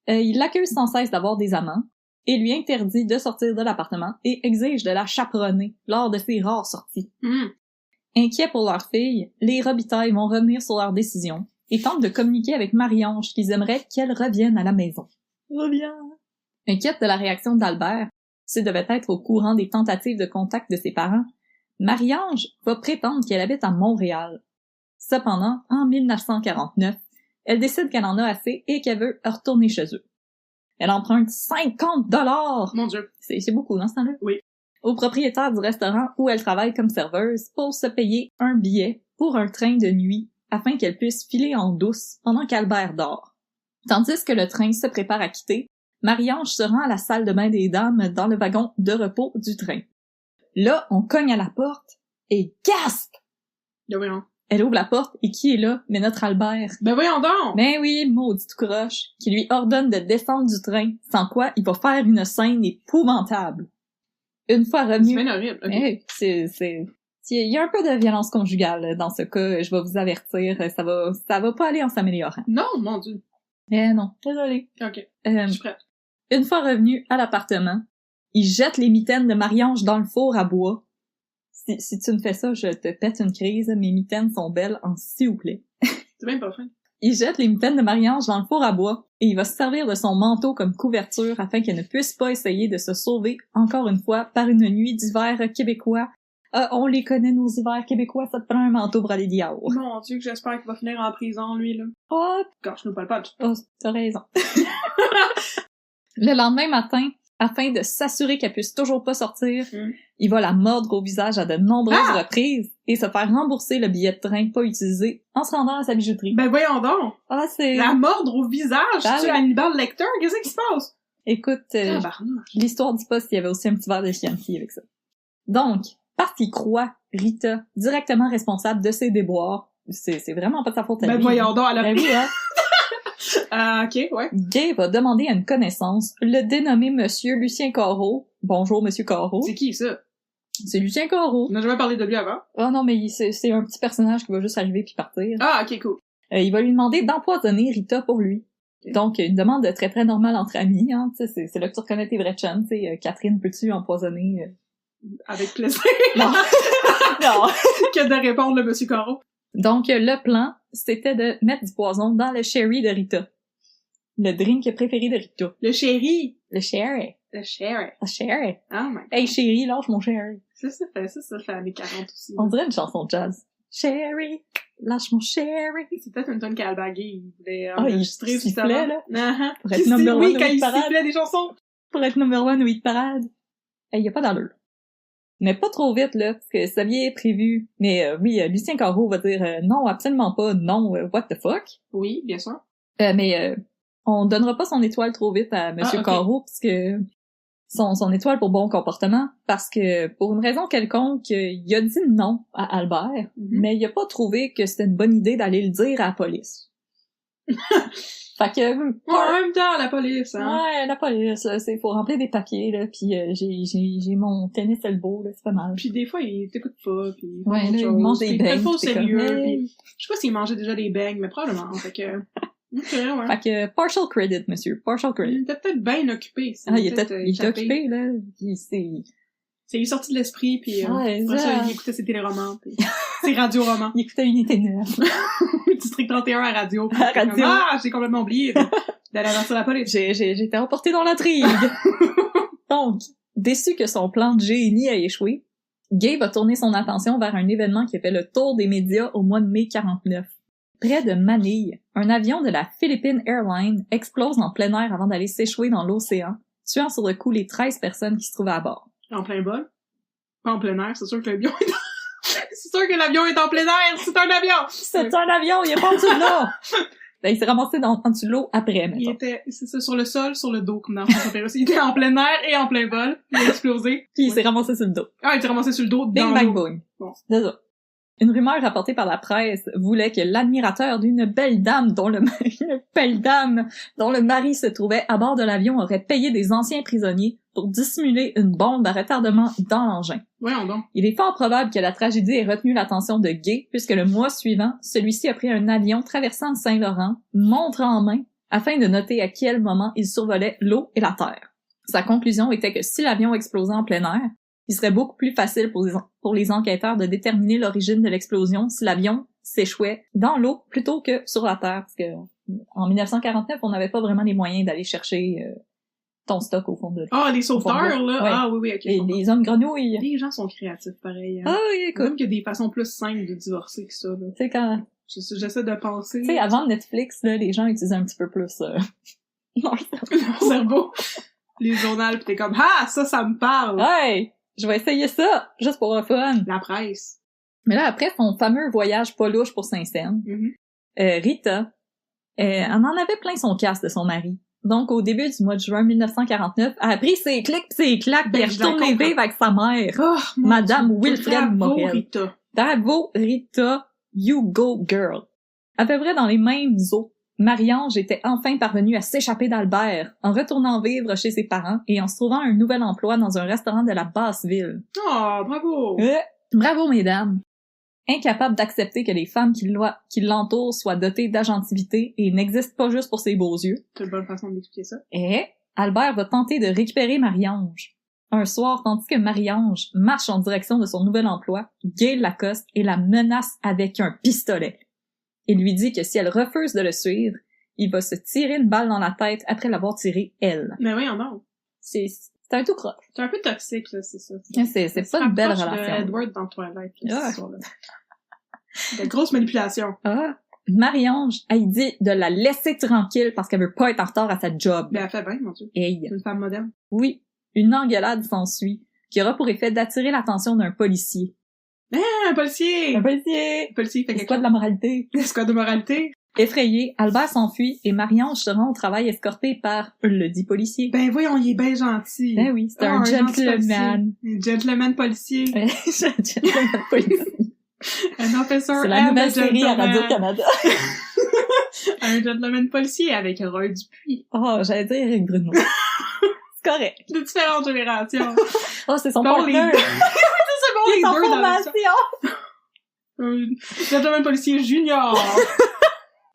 il l'accuse sans cesse d'avoir des amants et lui interdit de sortir de l'appartement et exige de la chaperonner lors de ses rares sorties. Inquiets pour leur fille, les Robitaille vont revenir sur leur décision et tentent de communiquer avec Marie-Ange qu'ils aimeraient qu'elle revienne à la maison. Reviens! Inquiète de la réaction d'Albert, s'il devait être au courant des tentatives de contact de ses parents, Marie-Ange va prétendre qu'elle habite à Montréal. Cependant, en 1949, elle décide qu'elle en a assez et qu'elle veut retourner chez eux. Elle emprunte 50 $! Mon Dieu. C'est beaucoup dans ce temps-là. Oui. Au propriétaire du restaurant où elle travaille comme serveuse pour se payer un billet pour un train de nuit afin qu'elle puisse filer en douce pendant qu'Albert dort. Tandis que le train se prépare à quitter, Marie-Ange se rend à la salle de bain des dames dans le wagon de repos du train. Là, on cogne à la porte et gasp! Ben voyons. Elle ouvre la porte et qui est là? Mais notre Albert. Ben voyons donc! Ben oui, maudit tout croche, qui lui ordonne de descendre du train, sans quoi il va faire une scène épouvantable. Une fois revenu... C'est bien horrible. Okay. Il y a un peu de violence conjugale dans ce cas, je vais vous avertir, ça va pas aller en s'améliorant. Non, mon Dieu. Non, désolé. Ok, je suis prête. Une fois revenu à l'appartement, il jette les mitaines de Marie-Ange dans le four à bois. Si tu me fais ça, je te pète une crise, mes mitaines sont belles, s'il vous plaît. C'est bien pas fin. Il jette les mitaines de Marie-Ange dans le four à bois et il va se servir de son manteau comme couverture afin qu'elle ne puisse pas essayer de se sauver, encore une fois, par une nuit d'hiver québécois. On les connaît, nos hivers québécois, ça te prend un manteau pour aller dehors. Mon Dieu, que j'espère qu'il va finir en prison, lui, là. Oh! Gâche-nous pas le punch. Oh, t'as raison. Le lendemain matin, afin de s'assurer qu'elle puisse toujours pas sortir, il va la mordre au visage à de nombreuses reprises et se faire rembourser le billet de train pas utilisé en se rendant à sa bijouterie. Ben voyons donc! C'est... La mordre au visage! Tu Hannibal Lecter? Qu'est-ce qui se passe? Écoute, l'histoire dit pas s'il y avait aussi un petit verre de Chianti avec ça. Donc, parce qu'il croit Rita directement responsable de ses déboires, c'est vraiment pas de sa faute à lui. Ben voyons donc, elle a... Ben oui, hein? Ok, ouais. Gay va demander à une connaissance, le dénommé Monsieur Lucien Corot. Bonjour, Monsieur Corot. C'est qui, ça? C'est Lucien Corot. On n'a jamais parlé de lui avant. Oh non, mais c'est un petit personnage qui va juste arriver puis partir. Ah, ok, cool. Il va lui demander d'empoisonner Rita pour lui. Okay. Donc, une demande très très normale entre amis, hein. Tu sais, c'est là que tu reconnais tes vrais chums, tu sais. Catherine, peux-tu empoisonner? Avec plaisir. Non. Non. Que de répondre, le Monsieur Corot. Donc, le plan, c'était de mettre du poison dans le sherry de Rita. Le drink préféré de Rita. Le sherry. Le sherry. Le sherry. Le sherry. Oh my God. Hey chérie, lâche mon sherry. Ça fait années 40 aussi. On dirait une chanson de jazz. Sherry, lâche mon sherry. C'est peut-être une tonne qu'Albagé, il voulait enregistrer il sifflait, là. Pour être number one quand il sifflait des chansons. Pour être number one au hit parade. Hey, y a pas d'allure. Mais pas trop vite, là, parce que ça vient prévu. Mais oui, Lucien Corot va dire non, absolument pas, non, what the fuck? Oui, bien sûr. Mais on donnera pas son étoile trop vite à Monsieur Corot, parce que son étoile pour bon comportement, parce que pour une raison quelconque, il a dit non à Albert, mais il a pas trouvé que c'était une bonne idée d'aller le dire à la police. Fait que... en même temps, la police, hein. Ouais, la police, là, faut remplir des papiers, là, pis j'ai mon tennis elbow, là, c'est pas mal. Puis des fois, il t'écoute pas, pis... Ouais, là, il mange des beignes. Il pas au sérieux, pis... Je sais pas s'il mangeait déjà des beignes, mais probablement, fait que... Okay, ouais. Fait que, partial credit, monsieur, partial credit. Il était peut-être bien occupé. Il était occupé, là. C'est lui sorti de l'esprit, pis ouais, il écoutait ses téléromans, pis ses radioromans. Il écoutait Unité 9. District 31 à radio. À radio. J'ai complètement oublié d'aller avertir la police. J'ai été emporté dans l'intrigue. Donc, déçu que son plan de génie a échoué, Gay va tourner son attention vers un événement qui a fait le tour des médias au mois de mai 49. Près de Manille, un avion de la Philippine Airlines explose en plein air avant d'aller s'échouer dans l'océan, tuant sur le coup les 13 personnes qui se trouvaient à bord. En plein vol? Pas en plein air, c'est sûr que l'avion est c'est sûr que l'avion est en plein air! C'est un avion! C'est un avion, il est pas en dessous de l'eau! Ben, il s'est ramassé en dessous de l'eau après, mettons. Il était, c'est ça, sur le sol, sur le dos, comme dans il était en plein air et en plein vol. Il a explosé. Puis il s'est ramassé sur le dos. Ah, il s'est ramassé sur le dos. Bing, bang, boom. Bon. C'est ça. Une rumeur rapportée par la presse voulait que l'admirateur d'une belle dame dont le mari se trouvait à bord de l'avion aurait payé des anciens prisonniers pour dissimuler une bombe à retardement dans l'engin. Voyons donc. Il est fort probable que la tragédie ait retenu l'attention de Gay, puisque le mois suivant, celui-ci a pris un avion traversant le Saint-Laurent, montre en main, afin de noter à quel moment il survolait l'eau et la terre. Sa conclusion était que si l'avion explosait en plein air, il serait beaucoup plus facile pour les enquêteurs de déterminer l'origine de l'explosion si l'avion s'échouait dans l'eau plutôt que sur la terre, parce que en 1949, on n'avait pas vraiment les moyens d'aller chercher ton stock au fond de... Ah, les sauveteurs, là? Ouais. Ah, oui, ok. Les hommes grenouilles. Les gens sont créatifs, pareil. Hein. Ah oui, écoute. Même qu'il y a des façons plus simples de divorcer que ça, là. Tu sais, quand... J'essaie de penser... Tu sais, avant Netflix, là, les gens utilisaient un petit peu plus... leur cerveau. Les journaux, pis t'es comme, ah, ça me parle! Hey! Je vais essayer ça, juste pour le fun. La presse. Mais là, après son fameux voyage pas louche pour Saint-Saëns, Rita, elle en avait plein son casse de son mari. Donc, au début du mois de juin 1949, elle a pris ses clics pis ses claques pis elle est retournée vivre avec sa mère, Madame Wilfred Morel. Rita. Bravo, Rita, you go girl. À peu près dans les mêmes eaux, Marie-Ange était enfin parvenue à s'échapper d'Albert en retournant vivre chez ses parents et en se trouvant un nouvel emploi dans un restaurant de la Basse-Ville. Oh, bravo! Bravo, mesdames! Incapable d'accepter que les femmes qui l'entourent soient dotées d'agentivité et n'existent pas juste pour ses beaux yeux. C'est une bonne façon d'expliquer ça. Et Albert va tenter de récupérer Marie-Ange. Un soir, tandis que Marie-Ange marche en direction de son nouvel emploi, Gay l'accoste et la menace avec un pistolet. Il lui dit que si elle refuse de le suivre, il va se tirer une balle dans la tête après l'avoir tirée elle. Mais oui, non. C'est un tout croche. C'est un peu toxique, là, c'est ça. C'est pas une belle relation. De Edward dans Twilight, là, de grosses manipulations. Marie-Ange, elle dit de la laisser tranquille parce qu'elle veut pas être en retard à sa job. Ben, elle fait bien, mon Dieu. Hey. C'est une femme moderne. Oui. Une engueulade s'ensuit, qui aura pour effet d'attirer l'attention d'un policier. Un policier! Un policier! Le policier fait C'est quoi de la moralité? C'est quoi de moralité? Effrayé, Albert s'enfuit et Marie-Ange se rend au travail escortée par le dit policier. Ben voyons, il est bien gentil. Ben oui, c'est un gentleman. Un gentleman policier. Un gentleman policier. Un officer. C'est la nouvelle série à Radio-Canada. Un gentleman policier avec Roy Dupuis. Oh, j'allais dire Eric Bruno. C'est correct. De différentes générations. Oh, c'est son Bon, partner. C'est bon, les en deux formation. Gentleman policier junior.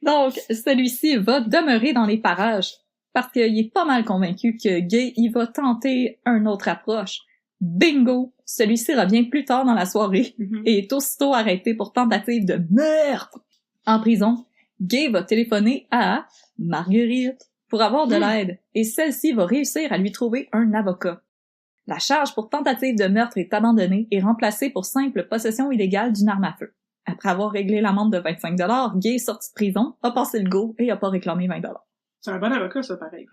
Donc, celui-ci va demeurer dans les parages parce qu'il est pas mal convaincu que Gay, il va tenter une autre approche. Bingo! Celui-ci revient plus tard dans la soirée et est aussitôt arrêté pour tentative de meurtre. En prison, Gay va téléphoner à Marguerite pour avoir de l'aide et celle-ci va réussir à lui trouver un avocat. La charge pour tentative de meurtre est abandonnée et remplacée pour simple possession illégale d'une arme à feu. Après avoir réglé l'amende de 25 $, Gay est sorti de prison, a passé le go et a pas réclamé 20 $. C'est un bon avocat, ça, pareil.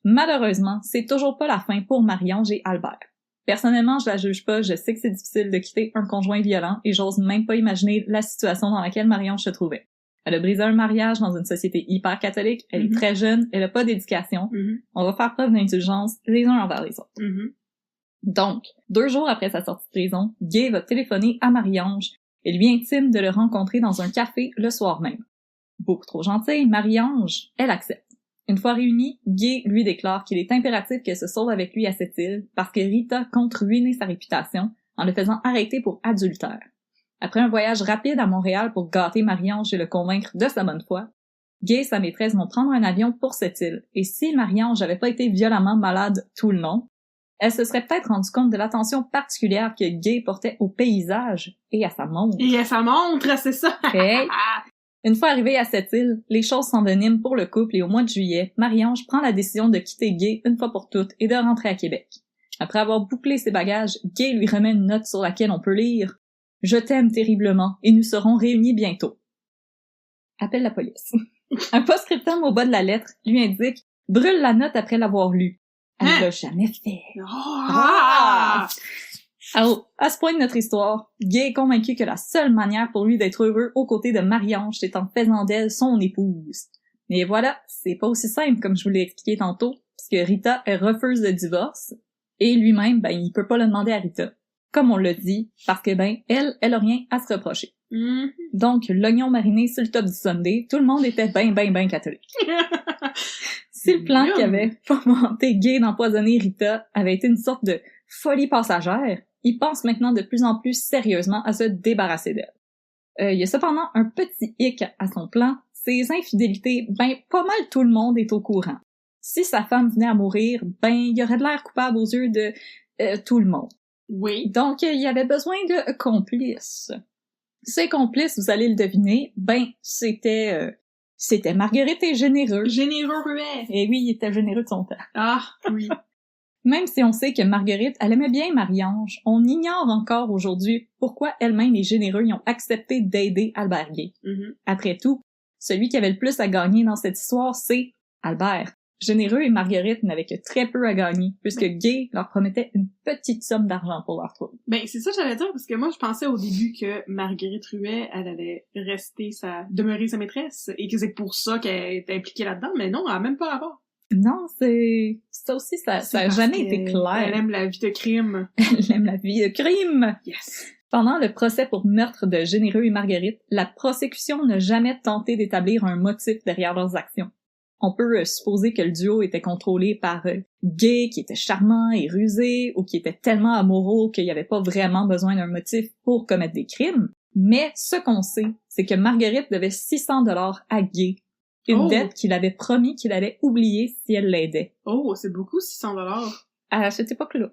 Malheureusement, c'est toujours pas la fin pour Marie-Ange et Albert. Personnellement, je la juge pas, je sais que c'est difficile de quitter un conjoint violent et j'ose même pas imaginer la situation dans laquelle Marie-Ange se trouvait. Elle a brisé un mariage dans une société hyper catholique, elle est très jeune, elle a pas d'éducation. On va faire preuve d'indulgence les uns envers les autres. Donc, 2 jours après sa sortie de prison, Gay va téléphoner à Marie-Ange et lui intime de le rencontrer dans un café le soir même. Beaucoup trop gentille, Marie-Ange, elle accepte. Une fois réunis, Gay lui déclare qu'il est impératif qu'elle se sauve avec lui à cette île parce que Rita compte ruiner sa réputation en le faisant arrêter pour adultère. Après un voyage rapide à Montréal pour gâter Marie-Ange et le convaincre de sa bonne foi, Gay et sa maîtresse vont prendre un avion pour cette île, et si Marie-Ange avait pas été violemment malade tout le long, elle se serait peut-être rendue compte de l'attention particulière que Gay portait au paysage et à sa montre. Et à sa montre, c'est ça! Hey. Une fois arrivée à cette île, les choses s'enveniment pour le couple et au mois de juillet, Marie-Ange prend la décision de quitter Gay une fois pour toutes et de rentrer à Québec. Après avoir bouclé ses bagages, Gay lui remet une note sur laquelle on peut lire « Je t'aime terriblement et nous serons réunis bientôt. » Appelle la police. Un post-scriptum au bas de la lettre lui indique « Brûle la note après l'avoir lue. » Elle ne l'a jamais fait. Alors, à ce point de notre histoire, Gay est convaincu que la seule manière pour lui d'être heureux aux côtés de Marie-Ange, c'est en faisant d'elle son épouse. Mais voilà, c'est pas aussi simple comme je vous l'ai expliqué tantôt, puisque Rita, elle refuse le divorce, et lui-même, il peut pas le demander à Rita. Comme on l'a dit, parce que elle a rien à se reprocher. Donc, l'oignon mariné sur le top du sundae, tout le monde était ben catholique. Si le plan qu'avait fomenté Gay d'empoisonner Rita avait été une sorte de folie passagère, il pense maintenant de plus en plus sérieusement à se débarrasser d'elle. Il y a cependant un petit hic à son plan, ses infidélités, pas mal tout le monde est au courant. Si sa femme venait à mourir, il y aurait de l'air coupable aux yeux de tout le monde. Oui. Donc, il y avait besoin de complices. Ces complices, vous allez le deviner, c'était Marguerite et Généreux. Généreux. Et oui, il était généreux de son temps. Ah, oui. Même si on sait que Marguerite, elle aimait bien Marie-Ange, on ignore encore aujourd'hui pourquoi elle-même et Généreux y ont accepté d'aider Albert Gay. Après tout, celui qui avait le plus à gagner dans cette histoire, c'est Albert. Généreux et Marguerite n'avaient que très peu à gagner, puisque Gay leur promettait une petite somme d'argent pour leur trouble. Ben, c'est ça que j'allais dire, parce que moi, je pensais au début que Marguerite Ruet, elle allait demeurer sa maîtresse, et que c'est pour ça qu'elle était impliquée là-dedans, mais non, elle a même pas à voir. Non, ça aussi, ça a jamais été clair. Elle aime la vie de crime. Elle aime la vie de crime! Yes! Pendant le procès pour meurtre de Généreux et Marguerite, la prosécution n'a jamais tenté d'établir un motif derrière leurs actions. On peut supposer que le duo était contrôlé par Gay, qui était charmant et rusé, ou qui était tellement amoureux qu'il n'y avait pas vraiment besoin d'un motif pour commettre des crimes. Mais ce qu'on sait, c'est que Marguerite devait 600 $ à Gay, une dette qu'il avait promis qu'il allait oublier si elle l'aidait. Oh, c'est beaucoup, 600 $. À cette époque-là.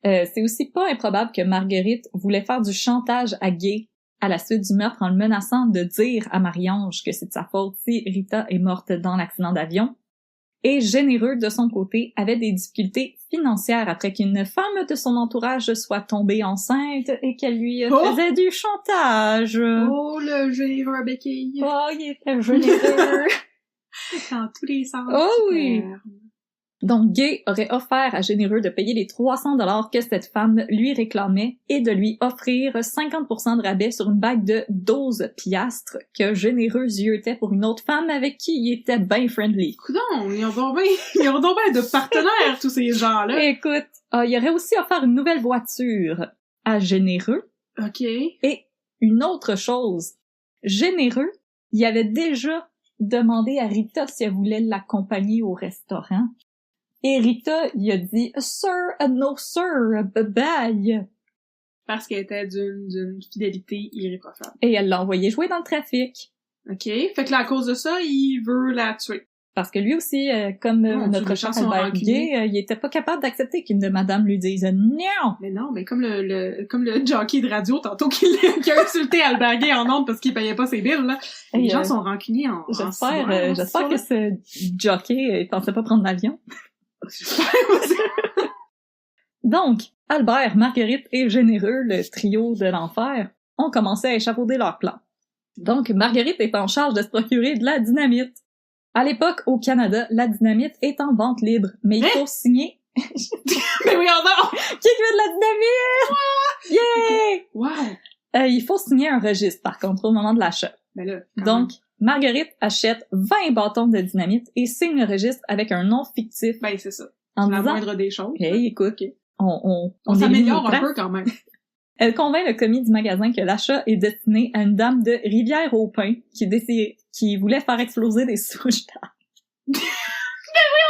C'est aussi pas improbable que Marguerite voulait faire du chantage à Gay à la suite du meurtre en le menaçant de dire à Marie-Ange que c'est de sa faute si Rita est morte dans l'accident d'avion. Et Généreux, de son côté, avait des difficultés financières après qu'une femme de son entourage soit tombée enceinte et qu'elle lui faisait du chantage. Oh, le généreux à béquille! Oh, il était généreux! Dans tous les sens. Oh oui! Donc, Gay aurait offert à Généreux de payer les 300 $ que cette femme lui réclamait et de lui offrir 50% de rabais sur une bague de 12 piastres que Généreux ziotait pour une autre femme avec qui il était ben friendly. Coudon, ils ont donc ben de partenaires, tous ces gens-là. Écoute, il aurait aussi offert une nouvelle voiture à Généreux. OK. Et une autre chose, Généreux, il avait déjà demandé à Rita si elle voulait l'accompagner au restaurant. Et Rita, il a dit « Sir, no sir, bye-bye ». Parce qu'elle était d'une fidélité irréprochable. Et elle l'a envoyé jouer dans le trafic. OK. Fait que là, à cause de ça, il veut la tuer. Parce que lui aussi, comme notre cher Albert Gay, il était pas capable d'accepter qu'une de madame lui dise « Non! » Mais non, mais comme le jockey de radio tantôt qui a insulté Albert Gay en ondes parce qu'il payait pas ses billes, là. Les gens sont rancuniers en J'espère que ce jockey, il pensait pas prendre l'avion. Donc, Albert, Marguerite et Généreux, le trio de l'enfer, ont commencé à échafauder leur plan. Donc, Marguerite est en charge de se procurer de la dynamite. À l'époque, au Canada, la dynamite est en vente libre, mais il faut signer... Mais oui, non! Qui veut de la dynamite? Yeah! Wow! Il faut signer un registre, par contre, au moment de l'achat. Ben là, donc, Marguerite achète 20 bâtons de dynamite et signe le registre avec un nom fictif. Ben, c'est ça. En la disant, moindre des choses. Hey, écoute, okay. on s'améliore un peu quand même. Elle convainc le commis du magasin que l'achat est destiné à une dame de Rivière-au-Pin qui voulait faire exploser des souches d'arbres. Mais oui,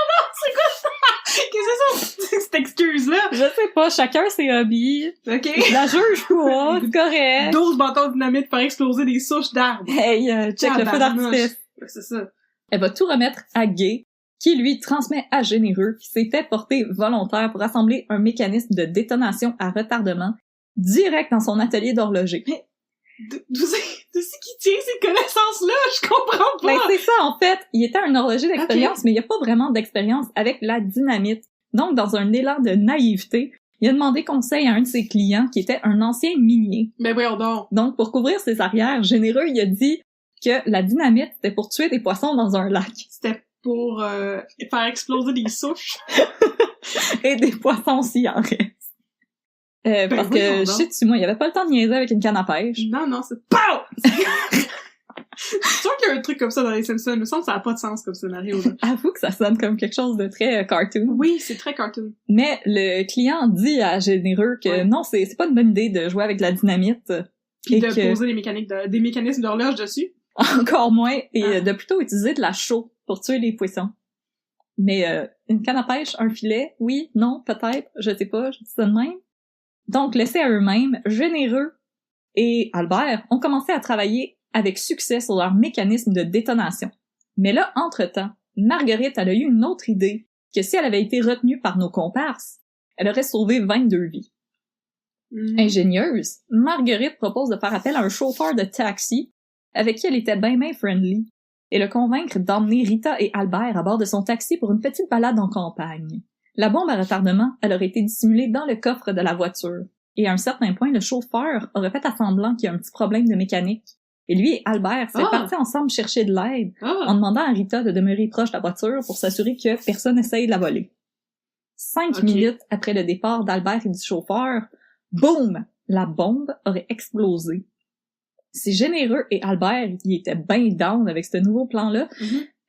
c'est quoi ça? Qu'est-ce que c'est cette excuse-là? Je sais pas, chacun ses hobbies. OK. La juge pas, c'est correct. 12 bâtons de dynamite pour faire exploser des souches d'arbres. Hey, check le feu d'artifice. C'est ça. Elle va tout remettre à Gay, qui lui transmet à Généreux, qui s'est fait porter volontaire pour assembler un mécanisme de détonation à retardement direct dans son atelier d'horloger. Mais d'où c'est qui tient ces connaissances-là? Je comprends pas! Ben, c'est ça, en fait. Il était un horloger d'expérience, mais il n'y a pas vraiment d'expérience avec la dynamite. Donc, dans un élan de naïveté, il a demandé conseil à un de ses clients, qui était un ancien minier. Mais voyons donc! Donc, pour couvrir ses arrières, Généreux, il a dit que la dynamite, c'était pour tuer des poissons dans un lac. C'était pour faire exploser des souches. Et des poissons s'il en reste. Parce que, je sais-tu, moi, il y avait pas le temps de niaiser avec une canne à pêche. Non, c'est POW! C'est sûr qu'il y a un truc comme ça dans les Simpsons. Il me semble que ça a pas de sens comme scénario, là. Avoue que ça sonne comme quelque chose de très cartoon. Oui, c'est très cartoon. Mais le client dit à Généreux que non, c'est pas une bonne idée de jouer avec de la dynamite. Puis de poser des mécanismes d'horloge dessus. Encore moins. Et de plutôt utiliser de la chaux pour tuer les poissons. Mais une canne à pêche, un filet, oui, non, peut-être, je sais pas, je dis ça de même. Donc, laissés à eux-mêmes, Généreux et Albert ont commencé à travailler avec succès sur leur mécanisme de détonation. Mais là, entre-temps, Marguerite, elle a eu une autre idée, que si elle avait été retenue par nos comparses, elle aurait sauvé 22 vies. Ingénieuse, Marguerite propose de faire appel à un chauffeur de taxi avec qui elle était bien friendly et le convaincre d'emmener Rita et Albert à bord de son taxi pour une petite balade en campagne. La bombe à retardement, elle aurait été dissimulée dans le coffre de la voiture. Et à un certain point, le chauffeur aurait fait à semblant qu'il y a un petit problème de mécanique Et lui et Albert sont partis ensemble chercher de l'aide en demandant à Rita de demeurer proche de la voiture pour s'assurer que personne n'essaye de la voler. 5 minutes après le départ d'Albert et du chauffeur, boum! La bombe aurait explosé. C'est généreux et Albert, il était bien down avec ce nouveau plan-là.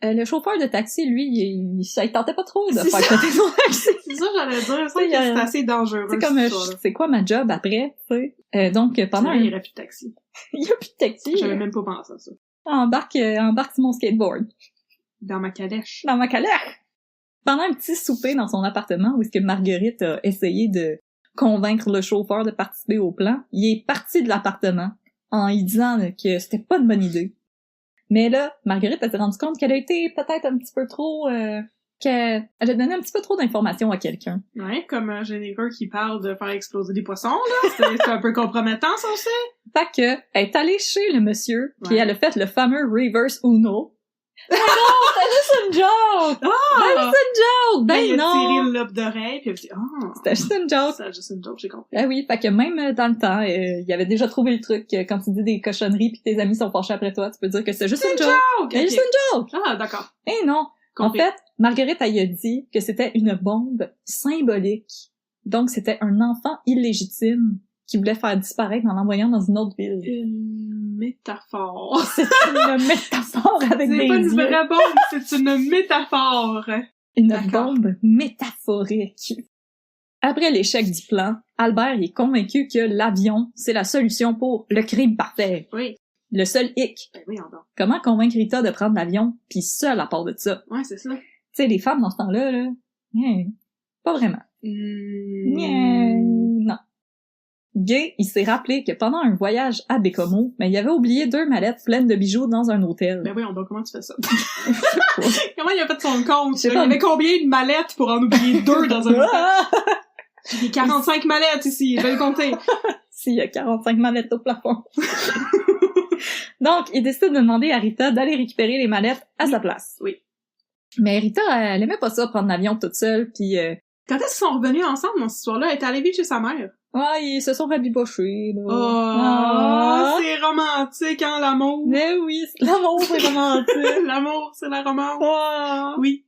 Le chauffeur de taxi, lui, ça il tentait pas trop de faire côté son taxi. C'est ça, j'allais dire. C'est assez dangereux. C'est comme, c'est quoi ma job après, tu sais? Donc, pendant il y aurait plus de taxi. Il y a plus de taxi. J'avais même pas pensé à ça. Embarque sur mon skateboard. Dans ma calèche. Dans ma calèche! Pendant un petit souper dans son appartement, où est-ce que Marguerite a essayé de convaincre le chauffeur de participer au plan, il est parti de l'appartement en lui disant que c'était pas une bonne idée. Mais là, Marguerite s'est rendue compte qu'elle a été peut-être un petit peu trop... qu'elle a donné un petit peu trop d'informations à quelqu'un. Ouais, comme un généreux qui parle de faire exploser des poissons, là. C'est un peu compromettant, ça aussi. Fait que, elle est allée chez le monsieur, puis elle a fait le fameux reverse Uno. Mais non, c'était juste une joke! C'était juste une joke! Ben il non! a tiré le lobe d'oreille, puis il a dit « C'était juste une joke! » C'était juste une joke, j'ai compris. Ah oui, fait que même dans le temps, il avait déjà trouvé le truc, quand tu dis des cochonneries pis tes amis sont fâchés après toi, tu peux dire que c'est juste une joke! C'est juste une joke! Ah, d'accord. Eh non! Compris. En fait, Marguerite, elle a dit que c'était une bombe symbolique. Donc, c'était un enfant illégitime qui voulait faire disparaître en l'envoyant dans une autre ville. Une métaphore. C'est une métaphore avec des yeux. C'est pas une vraie bombe, c'est une métaphore. Une bombe métaphorique. Après l'échec du plan, Albert est convaincu que l'avion, c'est la solution pour le crime parfait. Oui. Le seul hic. Ben oui, encore. Comment convaincre Rita de prendre l'avion, pis seule à part de ça? Ouais, c'est ça. Tu sais, les femmes dans ce temps-là, là, pas vraiment. Non. Gay, il s'est rappelé que pendant un voyage à Bécomo, il avait oublié 2 mallettes pleines de bijoux dans un hôtel. Ben oui, comment tu fais ça? Comment il a fait son compte? Il y pas... avait combien de mallettes pour en oublier 2 dans un hôtel? J'ai 45 mallettes ici, je vais le compter. S'il y a 45 mallettes au plafond. Donc, il décide de demander à Rita d'aller récupérer les mallettes à sa place. Oui. Mais Rita, elle aimait pas ça, prendre l'avion toute seule, pis... Quand est-ce qu'ils sont revenus ensemble dans cette histoire-là? Elle est allée vivre chez sa mère. Ouais, ils se sont rabibochés, là. Oh, c'est romantique, hein, l'amour? Mais oui, l'amour, c'est romantique. L'amour, c'est la romance. Oh. Oui.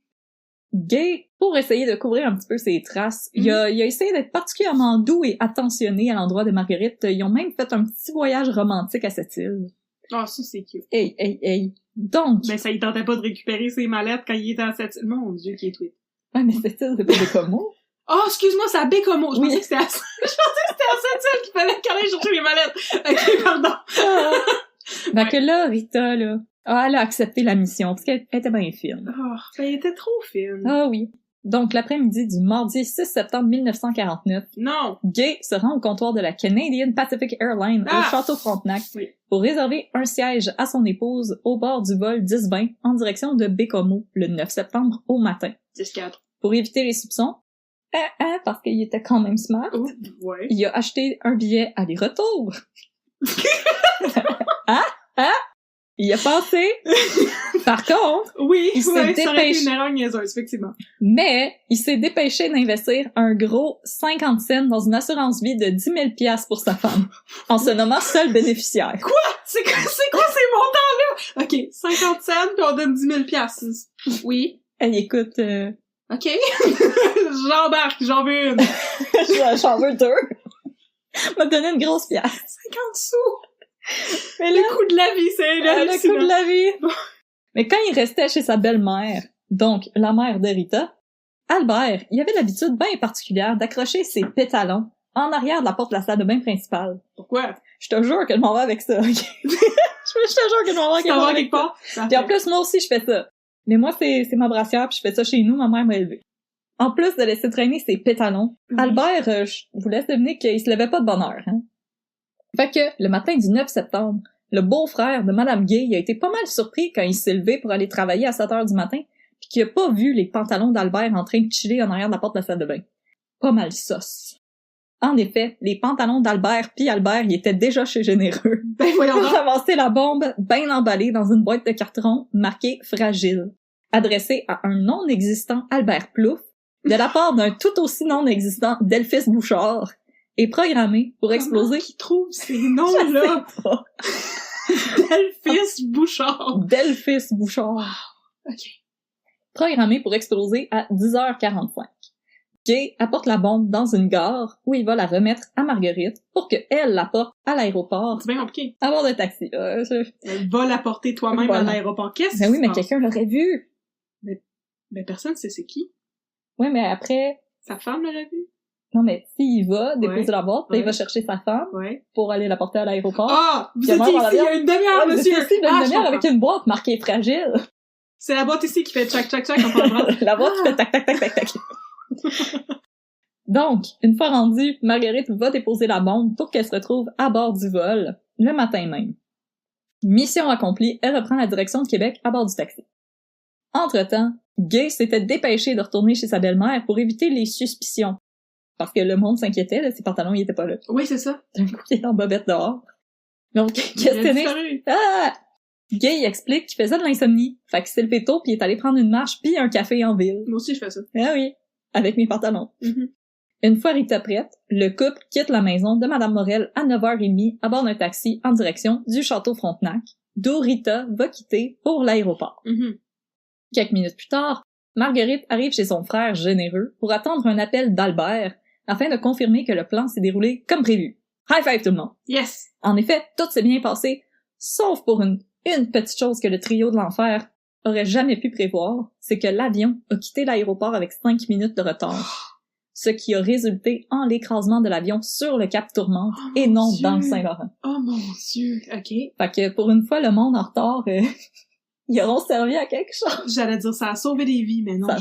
Gay, pour essayer de couvrir un petit peu ses traces, il a essayé d'être particulièrement doux et attentionné à l'endroit de Marguerite. Ils ont même fait un petit voyage romantique à cette île. Ah, ça, c'est cute. Hey. Donc... Ben, ça, il tentait pas de récupérer ses mallettes quand il était à cette île. Mon Dieu, qui est tweet. Ouais, mais cette île, c'est pas Bécomo. Oh, excuse-moi, c'est à Bécomo. Je pensais que c'était à cette île qu'il fallait qu'elle aille chercher les mallettes. Ok, pardon. Donc là, Rita, là, elle a accepté la mission, parce qu'elle était bien fine. Oh, ben, elle était trop fine. Ah oui. Donc, l'après-midi du mardi 6 septembre 1949, non. Gay se rend au comptoir de la Canadian Pacific Airlines au Château Frontenac pour réserver un siège à son épouse au bord du vol 10-20 en direction de Bécomo le 9 septembre au matin. 10-4. Pour éviter les soupçons, parce qu'il était quand même smart, il a acheté un billet aller-retour. Il a pensé. Par contre, il s'est dépêché. Ça aurait été une erreur niaiseuse, effectivement. Mais, il s'est dépêché d'investir un gros 50 cents dans une assurance vie de 10 000 $ pour sa femme, en se nommant seul bénéficiaire. Quoi? C'est quoi ces montants-là? OK, 50 cents, puis on donne 10 000 $. Oui. Hey, écoute, OK. J'embarque, j'en veux une. J'en veux 2. M'a donné une grosse pièce. 50 sous. Mais là, le coût de la vie, c'est le coût de la vie. Mais quand il restait chez sa belle-mère, donc la mère de Rita, Albert, il avait l'habitude bien particulière d'accrocher ses pétalons en arrière de la porte de la salle de bain principale. Pourquoi? Je te jure que je m'en vais avec ça. Je te jure que je m'en vais avec ça. Puis en plus, moi aussi, je fais ça. Mais moi, c'est ma brassière, puis je fais ça chez nous, ma mère m'a élevée. En plus de laisser traîner ses pétalons, Albert, je vous laisse deviner qu'il se levait pas de bonne heure, hein. Fait que, le matin du 9 septembre, le beau-frère de Madame Gay a été pas mal surpris quand il s'est levé pour aller travailler à 7 heures du matin, pis qu'il a pas vu les pantalons d'Albert en train de chiller en arrière de la porte de la salle de bain. Pas mal sauce. En effet, les pantalons d'Albert pis Albert, ils étaient déjà chez Généreux. Ben voyons donc. Pour avancer la bombe bien emballée dans une boîte de carton marquée « Fragile », adressée à un non-existant Albert Plouffe, de la part d'un tout aussi non-existant Delphis Bouchard, et programmé pour exploser... Comment qu'ils trouvent ces noms-là? Delphis Bouchard. Delphis Bouchard. OK. Programmé pour exploser à 10h45. Gay apporte la bombe dans une gare où il va la remettre à Marguerite pour qu'elle la porte à l'aéroport. C'est bien compliqué. À bord de taxi. Va la porter toi-même Voilà. à l'aéroport. Qu'est-ce Ben oui, qui mais se passe? quelqu'un l'aurait vu. Mais personne sait c'est qui. Oui, mais après... Sa femme l'aurait vu. Non, mais s'il va déposer Ouais. la boîte, puis il Ouais. va chercher sa femme Ouais. pour aller la porter à l'aéroport. Ah! Vous Puis elle étiez meurt dans ici il y l'avion. a une demi-heure, Ouais, monsieur! vous étiez ici d'une Ah, je demi-heure comprends. avec une boîte marquée fragile. C'est la boîte ici qui fait tchac-tchac-tchac en parlant. La boîte qui fait tac, tac, tac, tac, tac. Donc, une fois rendue, Marguerite va déposer la bombe pour qu'elle se retrouve à bord du vol, le matin même. Mission accomplie, elle reprend la direction de Québec à bord du taxi. Entre-temps, Gay s'était dépêché de retourner chez sa belle-mère pour éviter les suspicions. Parce que le monde s'inquiétait, là, ses pantalons, ils étaient pas là. Oui, c'est ça. D'un coup, il est en bobette dehors. Donc, Il a questionné. disparu. Ah! Gay explique qu'il faisait de l'insomnie. Fait qu'il s'est levé tôt pis il est allé prendre une marche puis un café en ville. Moi aussi, je fais ça. Ah oui, avec mes pantalons. Mhm. Une fois Rita prête, le couple quitte la maison de Madame Morel à 9h30 à bord d'un taxi en direction du château Frontenac, d'où Rita va quitter pour l'aéroport. Mhm. Quelques minutes plus tard, Marguerite arrive chez son frère généreux pour attendre un appel d'Albert afin de confirmer que le plan s'est déroulé comme prévu. High five tout le monde! Yes! En effet, tout s'est bien passé, sauf pour une petite chose que le trio de l'enfer aurait jamais pu prévoir, c'est que l'avion a quitté l'aéroport avec 5 minutes de retard. Ce qui a résulté en l'écrasement de l'avion sur le Cap Tourmente et mon non Dieu. dans le Saint-Laurent. Oh mon Dieu! OK. Fait que pour une fois, le monde en retard, ils auront servi à quelque chose. J'allais dire, ça a sauvé des vies, mais non, Ça-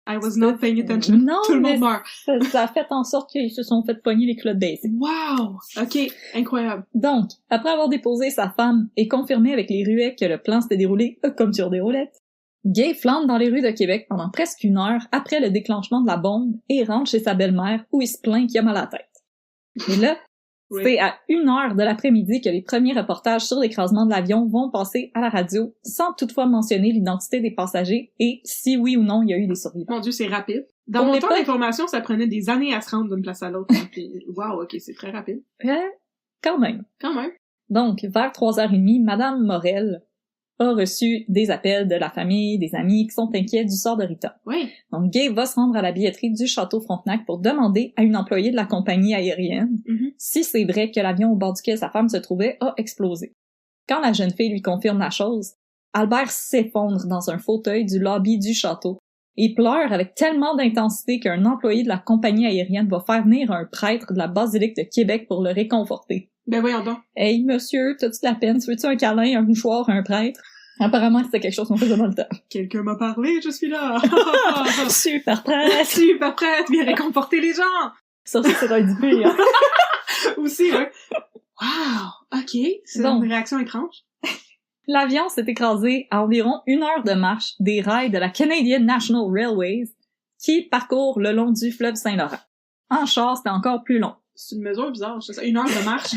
I was not paying attention. Non, Tout le mais monde meurt. ça a fait en sorte qu'ils se sont fait pogner les culottes baissées. Wow! OK. Incroyable. Donc, après avoir déposé sa femme et confirmé avec les ruets que le plan s'était déroulé comme sur des roulettes, Gay flambe dans les rues de Québec pendant presque 1 heure après le déclenchement de la bombe et rentre chez sa belle-mère où il se plaint qu'il a mal à la tête. Et là, Oui. c'est à 1 heure de l'après-midi que les premiers reportages sur l'écrasement de l'avion vont passer à la radio sans toutefois mentionner l'identité des passagers et si oui ou non il y a eu des survivants. Mon Dieu, c'est rapide. Dans Pour mon les temps pas- d'information, ça prenait des années à se rendre d'une place à l'autre. Puis, wow, OK, c'est très rapide. Quand même. Quand même. Donc, vers 3h30, Madame Morel a reçu des appels de la famille, des amis qui sont inquiets du sort de Rita. Oui. Donc, Gay va se rendre à la billetterie du château Frontenac pour demander à une employée de la compagnie aérienne Mhm. si c'est vrai que l'avion au bord duquel sa femme se trouvait a explosé. Quand la jeune fille lui confirme la chose, Albert s'effondre dans un fauteuil du lobby du château et pleure avec tellement d'intensité qu'un employé de la compagnie aérienne va faire venir un prêtre de la basilique de Québec pour le réconforter. Ben voyons donc. Hey, monsieur, t'as-tu de la peine? Veux-tu un câlin, un mouchoir, un prêtre? Apparemment, c'était quelque chose qu'on faisait dans le temps. Quelqu'un m'a parlé, je suis là. Super prêtre! Super prête, viens réconforter les gens. Ça, c'est un du pire. Aussi, ouais. Wow, OK. C'est Bon. une réaction étrange. L'avion s'est écrasé à environ 1 heure de marche des rails de la Canadian National Railways qui parcourent le long du fleuve Saint-Laurent. En char, c'était encore plus long. C'est une mesure bizarre, c'est ça. 1 heure de marche.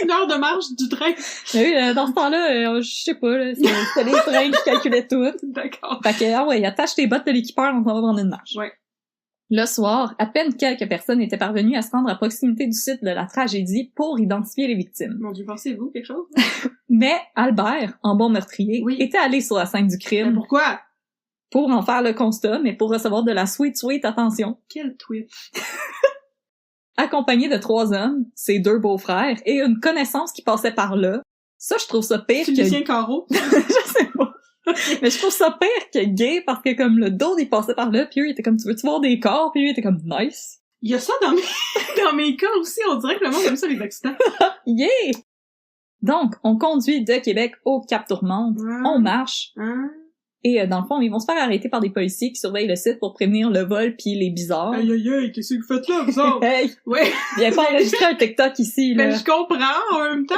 1 heure de marche du train. Oui, dans ce temps-là, je sais pas, là, c'était les trains qui calculaient tout. D'accord. Fait que, ah ouais, attache tes bottes de l'équipeur, on s'en va prendre une marche. Ouais. Le soir, à peine quelques personnes étaient parvenues à se rendre à proximité du site de la tragédie pour identifier les victimes. Mon Dieu, pensez-vous quelque chose? Mais Albert, en bon meurtrier, Oui. était allé sur la scène du Mais crime pourquoi? pour en faire le constat, mais pour recevoir de la sweet attention. Quel tweet? Accompagné de 3 hommes, ses 2 beaux-frères et une connaissance qui passait par là. Ça, je trouve ça pire C'est que... Lucien Carreau? Je sais pas. Mais je trouve ça pire que Gay parce que comme le dos, il passait par là, puis eux, il était comme, tu veux-tu voir des corps? Puis lui, il était comme, nice. Il y a ça dans mes, dans mes cas aussi. On dirait que le monde aime ça, les accidents. Yeah! Donc, on conduit de Québec au Cap Tourmente, on marche, Hein? et dans le fond, ils vont se faire arrêter par des policiers qui surveillent le site pour prévenir le vol puis les bizarres. Aïe, aïe, aïe, qu'est-ce que vous faites là, vous autres? Hey! Ouais. Viens pas enregistrer un TikTok ici, là. Ben, je comprends, en même temps.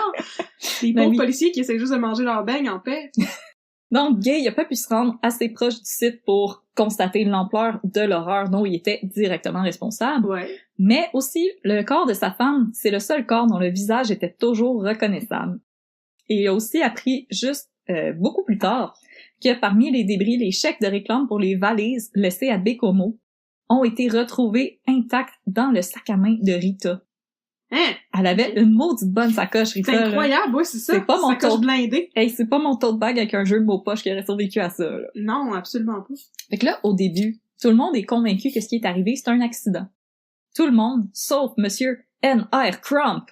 Les Ben pauvres oui. policiers qui essaient juste de manger leur beigne en paix. Donc, Gay, il a pas pu se rendre assez proche du site pour constater l'ampleur de l'horreur dont il était directement responsable. Ouais. Mais aussi, le corps de sa femme, c'est le seul corps dont le visage était toujours reconnaissable. Et il a aussi appris juste beaucoup plus tard que parmi les débris, les chèques de réclame pour les valises laissées à Bécomo ont été retrouvés intacts dans le sac à main de Rita. Hein? Elle avait une maudite bonne sacoche, Rita. C'est incroyable, ouais, c'est ça. C'est pas mon sacoche tote. blindée. Hey, c'est pas mon tote bag avec un jeu de mots poche qui aurait survécu à ça, là. Non, absolument pas. Fait que là, au début, tout le monde est convaincu que ce qui est arrivé, c'est un accident. Tout le monde, sauf Monsieur N.R. Crump.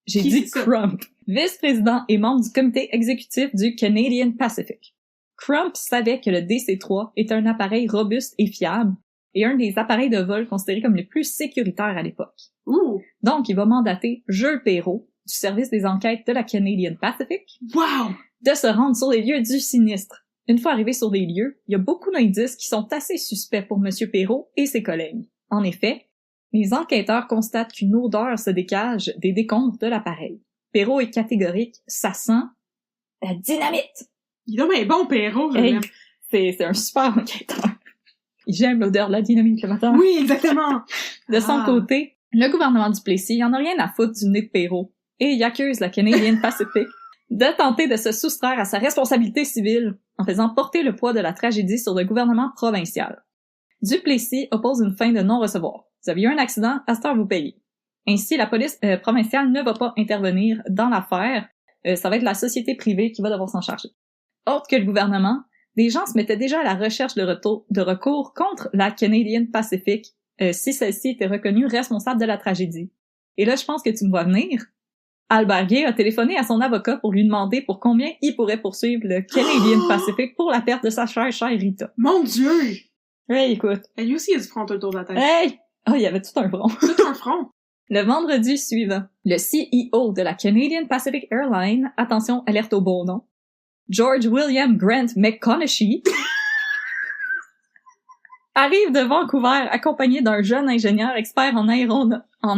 J'ai Qui dit c'est ça? Crump. Vice-président et membre du comité exécutif du Canadian Pacific. Crump savait que le DC-3 est un appareil robuste et fiable, et un des appareils de vol considérés comme les plus sécuritaires à l'époque. Ouh! Donc, il va mandater Jules Perrault, du service des enquêtes de la Canadian Pacific, Wow! de se rendre sur les lieux du sinistre. Une fois arrivé sur les lieux, il y a beaucoup d'indices qui sont assez suspects pour M. Perrault et ses collègues. En effet, les enquêteurs constatent qu'une odeur se dégage des décombres de l'appareil. Perrault est catégorique, ça sent la dynamite! Il est bien bon, Perrault, je Hey, l'aime. c'est un super enquêteur. J'aime l'odeur de la dynamite le matin. Oui, exactement! De son Ah. côté, le gouvernement du Plessis, il en a rien à foutre du nez de Perrault, et il accuse la Canadian Pacific de tenter de se soustraire à sa responsabilité civile en faisant porter le poids de la tragédie sur le gouvernement provincial. Duplessis oppose une fin de non-recevoir. Vous avez eu un accident, à cette heure vous payez. Ainsi, la police provinciale ne va pas intervenir dans l'affaire. Ça va être la société privée qui va devoir s'en charger. Autre que le gouvernement, des gens se mettaient déjà à la recherche de recours contre la Canadian Pacific si celle-ci était reconnue responsable de la tragédie. Et là, je pense que tu me vois venir. Albert Gay a téléphoné à son avocat pour lui demander pour combien il pourrait poursuivre le Canadian Pacific pour la perte de sa chère Rita. Mon Dieu! Hey, écoute. Et lui aussi, il a du front autour de la tête. Hey! Oh, il y avait tout un front. Tout un front. Le vendredi suivant, le CEO de la Canadian Pacific Airlines, attention, alerte au bon nom, George William Grant McConaughey, arrive de Vancouver accompagné d'un jeune ingénieur expert en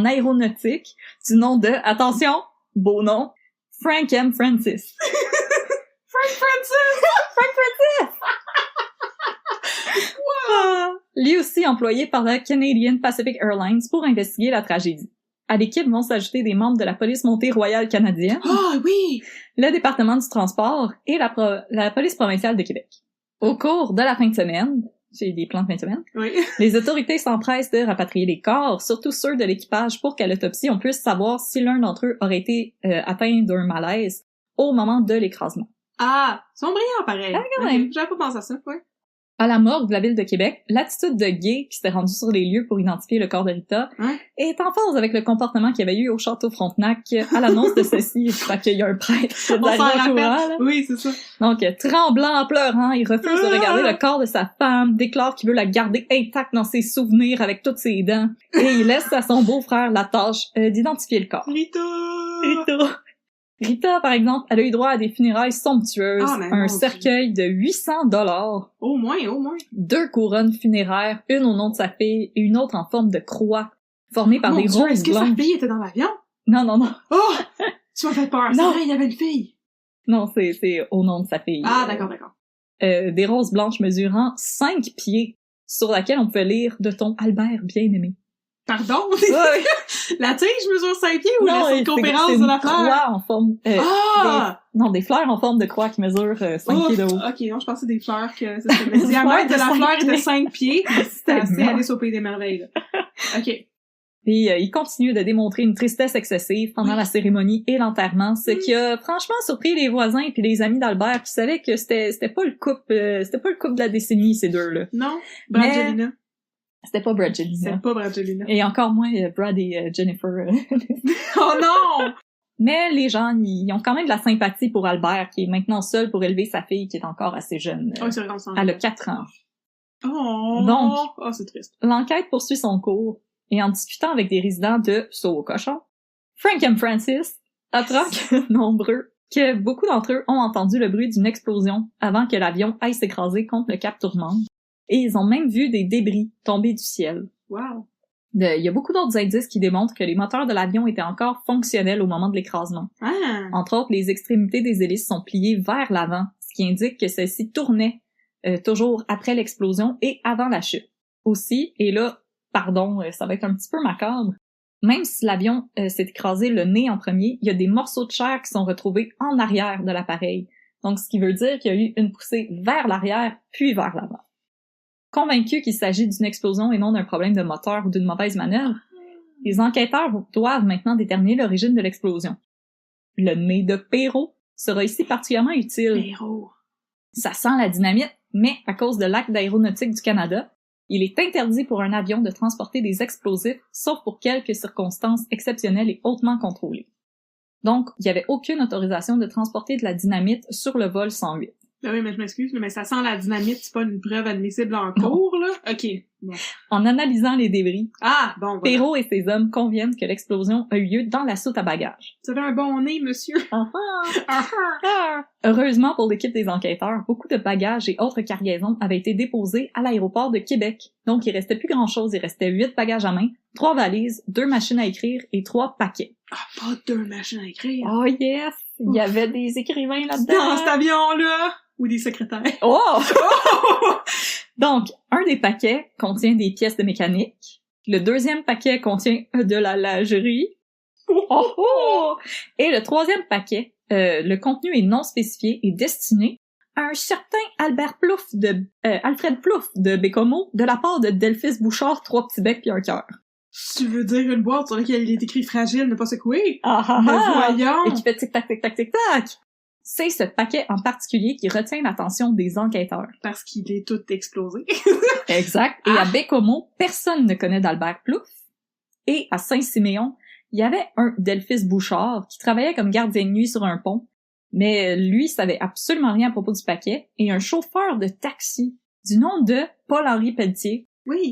aéronautique du nom de, attention, beau nom, Frank M. Francis. Frank Francis! Frank Francis! Ah, lui aussi employé par la Canadian Pacific Airlines pour investiguer la tragédie. À l'équipe vont s'ajouter des membres de la police montée royale canadienne, Ah oui! le département du transport et la police provinciale de Québec. Au cours de la fin de semaine, j'ai des plans de fin de semaine, Oui. les autorités s'empressent de rapatrier les corps, surtout ceux de l'équipage, pour qu'à l'autopsie, on puisse savoir si l'un d'entre eux aurait été atteint d'un malaise au moment de l'écrasement. Ah! Ils sont brillants, pareil. Ah, quand même. Ok, j'avais pas pensé à ça, ouais. À la morgue de la ville de Québec, l'attitude de Gay, qui s'était rendu sur les lieux pour identifier le corps de Rita, Ouais. est en phase avec le comportement qu'il y avait eu au château Frontenac à l'annonce de ceci. Fait qu'il y a un prêtre qui est On s'en arrivé au courant, rappelle. là. Oui, c'est ça. Donc, tremblant, en pleurant, il refuse de regarder le corps de sa femme, déclare qu'il veut la garder intacte dans ses souvenirs avec toutes ses dents, et il laisse à son beau-frère la tâche d'identifier le corps. Rita! Rita, par exemple, elle a eu droit à des funérailles somptueuses, Ah, mais un mon cercueil de 800$, Au moins. 2 couronnes funéraires, une au nom de sa fille et une autre en forme de croix, formée par Mon des Dieu, roses est-ce que sa blanches. fille était dans l'avion? Non. Oh! Tu m'as fait peur. Non. C'est vrai, il y avait une fille. Non, c'est au nom de sa fille. Ah, d'accord. Des roses blanches mesurant 5 pieds, sur laquelle on pouvait lire « De ton Albert bien-aimé Pardon? » Ouais. La tige mesure 5 pieds ou Non, la c'est circonférence une de la fleur? croix en forme... Ah! des fleurs en forme de croix qui mesurent 5 pieds de haut. Ok, non, je pensais des fleurs que c'était le diamètre de la fleurs de fleur 5 était pieds. 5 pieds. C'était assez tellement. Alice au Pays des Merveilles, là. Ok. Puis il continue de démontrer une tristesse excessive pendant la cérémonie et l'enterrement, ce qui a franchement surpris les voisins et puis les amis d'Albert qui savaient que c'était pas le couple de la décennie, ces deux-là. Non? Brangelina. C'était pas Brangelina. C'est pas Brangelina. Et encore moins Brad et Jennifer. Oh non! Mais les gens, ils ont quand même de la sympathie pour Albert, qui est maintenant seul pour élever sa fille, qui est encore assez jeune. Oh, c'est vrai qu'on s'en Elle a 4 ans. Oh! Donc. Oh, c'est triste. L'enquête poursuit son cours, et en discutant avec des résidents de Saut au cochon, Frank M. Francis apprend que beaucoup d'entre eux ont entendu le bruit d'une explosion avant que l'avion aille s'écraser contre le Cap Tourmente, et ils ont même vu des débris tomber du ciel. Wow. Il y a beaucoup d'autres indices qui démontrent que les moteurs de l'avion étaient encore fonctionnels au moment de l'écrasement. Ah! Entre autres, les extrémités des hélices sont pliées vers l'avant, ce qui indique que celles-ci tournaient toujours après l'explosion et avant la chute. Aussi, et là, pardon, ça va être un petit peu macabre, même si l'avion s'est écrasé le nez en premier, il y a des morceaux de chair qui sont retrouvés en arrière de l'appareil. Donc, ce qui veut dire qu'il y a eu une poussée vers l'arrière, puis vers l'avant. Convaincu qu'il s'agit d'une explosion et non d'un problème de moteur ou d'une mauvaise manœuvre, Les enquêteurs doivent maintenant déterminer l'origine de l'explosion. Le nez de Perrault sera ici particulièrement utile. Perrault. Ça sent la dynamite, mais à cause de l'Acte d'aéronautique du Canada, il est interdit pour un avion de transporter des explosifs, sauf pour quelques circonstances exceptionnelles et hautement contrôlées. Donc, il n'y avait aucune autorisation de transporter de la dynamite sur le vol 108. Ben oui, mais je m'excuse, mais ça sent la dynamite, c'est pas une preuve admissible en cours, là? OK. Bon. En analysant les débris, Ah, bon, voilà. Perrault et ses hommes conviennent que l'explosion a eu lieu dans la soute à bagages. Vous avez un bon nez, monsieur. Heureusement pour l'équipe des enquêteurs, beaucoup de bagages et autres cargaisons avaient été déposés à l'aéroport de Québec. Donc, il restait plus grand-chose. Il restait 8 bagages à main, 3 valises, 2 machines à écrire et 3 paquets. Ah, pas 2 machines à écrire. Oh yes! Il y avait des écrivains là-dedans. Dans cet avion-là! Ou des secrétaires. Oh! Donc, un des paquets contient des pièces de mécanique. Le deuxième paquet contient de la lingerie. Et le troisième paquet, le contenu est non spécifié et destiné à un certain Alfred Plouffe de Bécomo de la part de Delphis Bouchard, 3 petits becs puis un cœur. Tu veux dire une boîte sur laquelle il est écrit fragile, ne pas secouer? Mais voyons! Et qui fait tic-tac, tic-tac, tic-tac! C'est ce paquet en particulier qui retient l'attention des enquêteurs. Parce qu'il est tout explosé. Exact. Et à Bécomo, personne ne connaît d'Albert Plouffe. Et à Saint-Siméon, il y avait un Delphis Bouchard qui travaillait comme gardien de nuit sur un pont, mais lui savait absolument rien à propos du paquet, et un chauffeur de taxi du nom de Paul-Henri Pelletier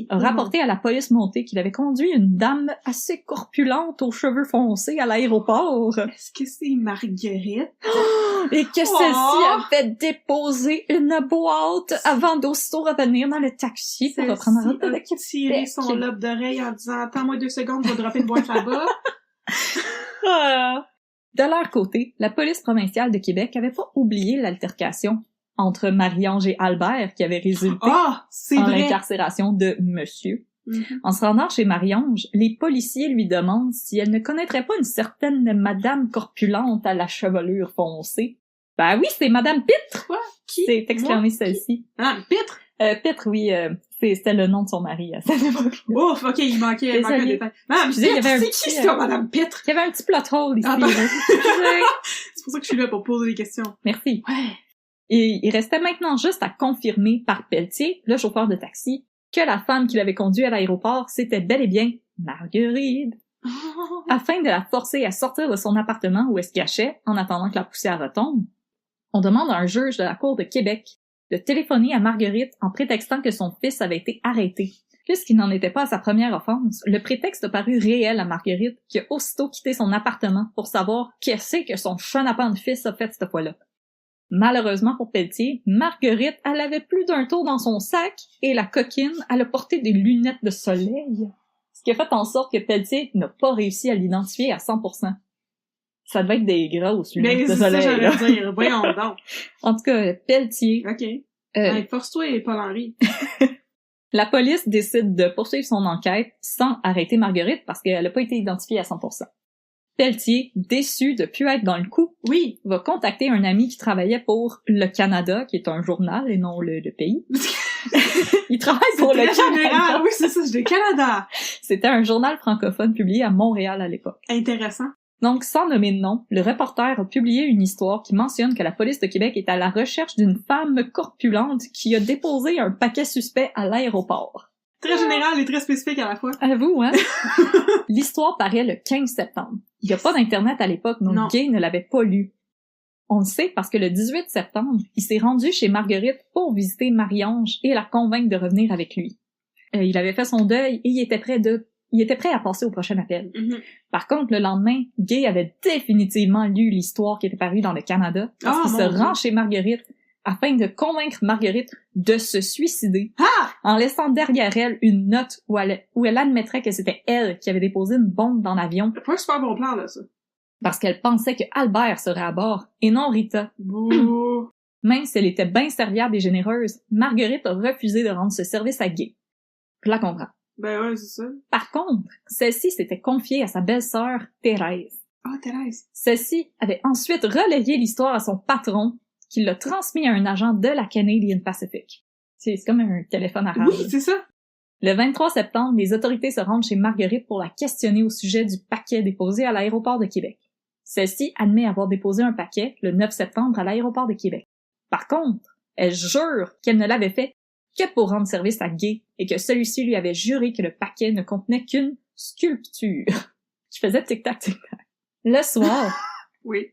a rapporté à la police montée qu'il avait conduit une dame assez corpulente aux cheveux foncés à l'aéroport. Est-ce que c'est Marguerite? Et que celle-ci avait déposé une boîte avant d'aussitôt revenir dans le taxi pour reprendre la route de Québec. Tiré son lobe d'oreille en disant « Attends-moi 2 secondes, je vais dropper une boîte là-bas. » De leur côté, la police provinciale de Québec avait pas oublié l'altercation entre Marie-Ange et Albert qui avait résulté en l'incarcération de Monsieur. Mm-hmm. En se rendant chez Marie-Ange, les policiers lui demandent si elle ne connaîtrait pas une certaine madame corpulente à la chevelure foncée. Ben oui, c'est Madame Pitre! Quoi? Qui? C'est exclamé celle-ci. Madame Pitre? Pitre, oui, c'était le nom de son mari à cette époque. Ouf, ok, il manquait un détail. Madame Pitre, c'est qui ça, Madame Pitre? Il y avait un petit plot hole ici. C'est pour ça que je suis là, pour poser des questions. Merci. Ouais. Et il restait maintenant juste à confirmer par Pelletier, le chauffeur de taxi, que la femme qui l'avait conduit à l'aéroport, c'était bel et bien Marguerite. Afin de la forcer à sortir de son appartement où elle se cachait, en attendant que la poussière retombe, on demande à un juge de la Cour de Québec de téléphoner à Marguerite en prétextant que son fils avait été arrêté. Puisqu'il n'en était pas à sa première offense, le prétexte a paru réel à Marguerite, qui a aussitôt quitté son appartement pour savoir qu'est-ce que son chenapan de fils a fait cette fois-là. Malheureusement pour Pelletier, Marguerite, elle avait plus d'un tour dans son sac et la coquine, elle a porté des lunettes de soleil. Ce qui a fait en sorte que Pelletier n'a pas réussi à l'identifier à 100%. Ça devait être des grosses lunettes de soleil. Mais c'est ça, j'allais dire. Voyons donc. En tout cas, Pelletier... OK. Force-toi, Paul-Henri. La police décide de poursuivre son enquête sans arrêter Marguerite parce qu'elle n'a pas été identifiée à 100%. Pelletier, déçu de plus être dans le coup, va contacter un ami qui travaillait pour Le Canada, qui est un journal et non le pays. Il travaille pour Le Canada. Oui, c'est ça, c'est Le Canada. C'était un journal francophone publié à Montréal à l'époque. Intéressant. Donc, sans nommer de nom, le reporter a publié une histoire qui mentionne que la police de Québec est à la recherche d'une femme corpulente qui a déposé un paquet suspect à l'aéroport. Très général et très spécifique à la fois. À vous, hein? L'histoire paraît le 15 septembre. Il n'y a pas d'Internet à l'époque, donc Gay ne l'avait pas lu. On le sait parce que le 18 septembre, il s'est rendu chez Marguerite pour visiter Marie-Ange et la convaincre de revenir avec lui. Il avait fait son deuil et il était prêt à passer au prochain appel. Mm-hmm. Par contre, le lendemain, Gay avait définitivement lu l'histoire qui était parue dans Le Canada parce qu'il se rend chez Marguerite afin de convaincre Marguerite de se suicider en laissant derrière elle une note où elle admettrait que c'était elle qui avait déposé une bombe dans l'avion. C'est pas un super bon plan, là, ça. Parce qu'elle pensait que Albert serait à bord et non Rita. Bouh. Même si elle était bien serviable et généreuse, Marguerite a refusé de rendre ce service à Gay. Je la comprends. Ben ouais, c'est ça. Par contre, celle-ci s'était confiée à sa belle-sœur Thérèse. Ah, Thérèse. Celle-ci avait ensuite relayé l'histoire à son patron, qui l'a transmis à un agent de la Canadian Pacific. C'est comme un téléphone arabe. Oui, c'est ça. Le 23 septembre, les autorités se rendent chez Marguerite pour la questionner au sujet du paquet déposé à l'aéroport de Québec. Celle-ci admet avoir déposé un paquet le 9 septembre à l'aéroport de Québec. Par contre, elle jure qu'elle ne l'avait fait que pour rendre service à Gay et que celui-ci lui avait juré que le paquet ne contenait qu'une sculpture. Je faisais tic-tac, tic-tac. Le soir, Oui.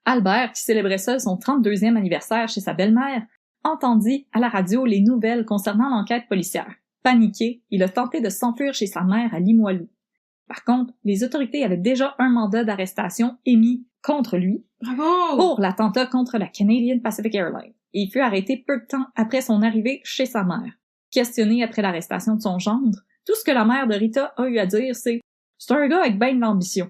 Albert, qui célébrait seul son 32e anniversaire chez sa belle-mère, entendit à la radio les nouvelles concernant l'enquête policière. Paniqué, il a tenté de s'enfuir chez sa mère à Limoilou. Par contre, les autorités avaient déjà un mandat d'arrestation émis contre lui Bravo! pour l'attentat contre la Canadian Pacific Airlines. Et il fut arrêté peu de temps après son arrivée chez sa mère. Questionné après l'arrestation de son gendre, tout ce que la mère de Rita a eu à dire, c'est « C'est un gars avec ben de l'ambition.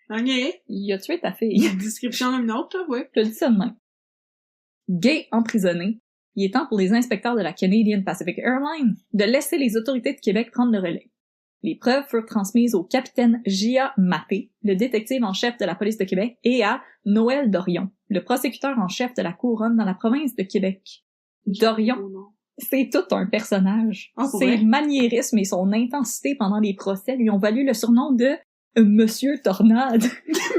Ok. Il a tué ta fille. » Description d'une autre, là, ouais. Je le dis ça de même. Gay emprisonné, il est temps pour les inspecteurs de la Canadian Pacific Airlines de laisser les autorités de Québec prendre le relais. Les preuves furent transmises au capitaine Gia Maté, le détective en chef de la police de Québec, et à Noël Dorion, le prosécuteur en chef de la couronne dans la province de Québec. Dorion, Oh non. c'est tout un personnage. Ah, pour Ses vrai? maniérismes et son intensité pendant les procès lui ont valu le surnom de Monsieur Tornade.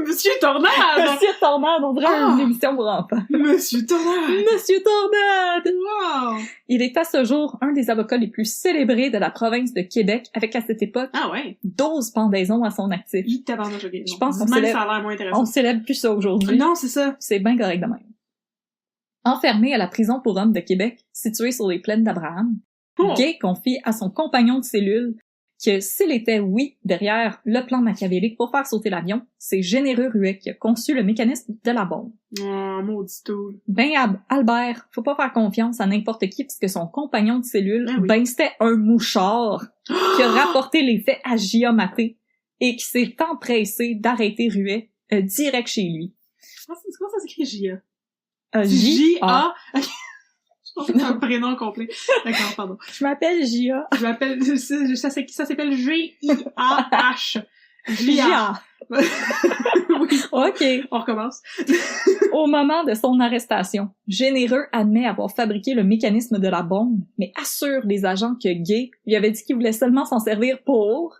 Monsieur Tornade! Monsieur Tornade, on dirait Ah! une émission pour enfants. Monsieur Tornade! Monsieur Tornade! Wow! Il est à ce jour un des avocats les plus célébrés de la province de Québec, avec à cette époque Ah ouais? 12 pendaisons à son actif. Il tabarnouche, ok. Je pense Dis qu'on même célèbre- ça a l'air moins intéressant. On célèbre plus ça aujourd'hui. Non, c'est ça. C'est bien correct de même. Enfermé à la prison pour hommes de Québec, située sur les plaines d'Abraham, Oh. Gay confie à son compagnon de cellule que s'il était, oui, derrière le plan machiavélique pour faire sauter l'avion, c'est Généreux Ruet qui a conçu le mécanisme de la bombe. Oh, maudit tout. Albert, faut pas faire confiance à n'importe qui puisque son compagnon de cellule, Ah oui. c'était un mouchard qui a rapporté les faits à Gia Maté et qui s'est empressé d'arrêter Ruet direct chez lui. Comment ça s'écrit J.A.? J.A. J.A. Ok. Je pense que c'est un prénom complet. D'accord, pardon. Je m'appelle J.A. Je m'appelle, ça s'appelle G-I-A-H. J.A. Oui. OK. On recommence. Au moment de son arrestation, Généreux admet avoir fabriqué le mécanisme de la bombe, mais assure les agents que Gay lui avait dit qu'il voulait seulement s'en servir pour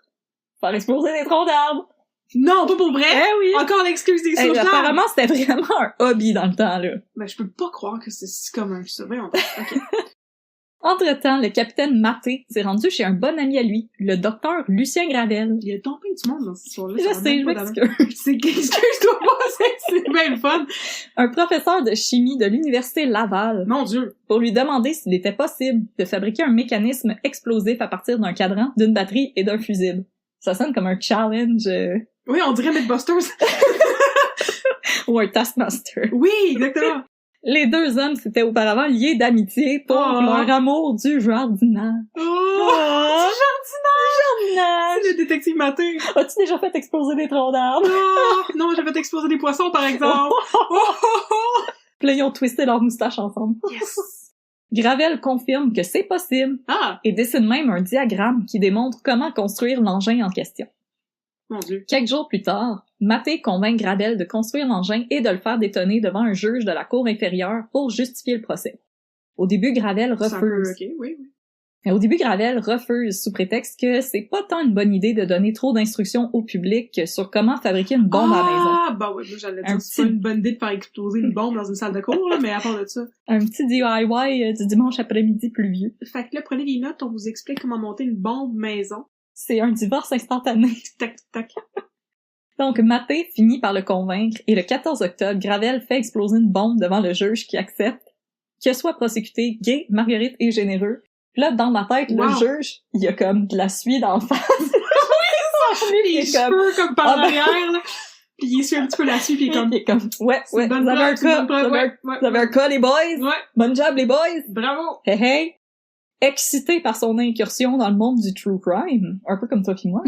faire exploser des troncs d'arbres. Non, pas pour vrai! Eh oui! Encore l'excuse des sauveteurs! Apparemment, c'était vraiment un hobby dans le temps, là. Ben, je peux pas croire que c'est si commun que ça. Voyons. Ok. Entre-temps, le capitaine Maté s'est rendu chez un bon ami à lui, le docteur Lucien Gravel. Il y a tombé du monde dans cette histoire-là. Je ça va sais, même je pas d'avant. m'excuse. Excuse-toi pas, c'est bien le fun. Un professeur de chimie de l'université Laval Mon Dieu. pour lui demander s'il était possible de fabriquer un mécanisme explosif à partir d'un cadran, d'une batterie et d'un fusible. Ça sonne comme un challenge Oui, on dirait Mythbusters. ou un Taskmaster. Oui, exactement. Les deux hommes s'étaient auparavant liés d'amitié pour Oh. leur amour du jardinage. Oh! Jardinage! C'est le détective matin. As-tu déjà fait exploser des troncs d'arbres? Oh! Non, j'ai fait exploser des poissons, par exemple. Oh! Puis là, ils ont twisté leurs moustaches ensemble. Yes. Gravel confirme que c'est possible Ah! et dessine même un diagramme qui démontre comment construire l'engin en question. Mon Dieu. Quelques jours plus tard, Maté convainc Gravel de construire l'engin et de le faire détonner devant un juge de la cour inférieure pour justifier le procès. Au début, Gravel C'est un peu... refuse. Ok, oui, oui. Au début, Gravel refuse sous prétexte que c'est pas tant une bonne idée de donner trop d'instructions au public sur comment fabriquer une bombe à la maison. Ah! Bah ouais, moi, j'allais Un dire, c'est petit- pas une bonne idée de faire exploser une bombe dans une salle de cours, là, mais à part de ça. Un petit DIY du dimanche après-midi pluvieux. Fait que là, prenez des notes, on vous explique comment monter une bombe maison. C'est un divorce instantané. Tac, tac. Donc, Maté finit par le convaincre et le 14 octobre, Gravel fait exploser une bombe devant le juge qui accepte que soit prosécuté Gay, Marguerite et Généreux. Puis là, dans ma tête, Wow. le juge, il y a comme de la suie dans le face. Les il est comme, cheveux comme par Ah ben- l'arrière, là. Puis il essuie un petit peu la suie, puis il est comme... il est comme, ouais, C'est une bonne vous avez un preuve, c'est une cas, bonne preuve, vous avez un cas, les boys? Ouais, Bon job, les boys! bravo! Hey, hey! Excité par son incursion dans le monde du true crime, un peu comme toi pis moi,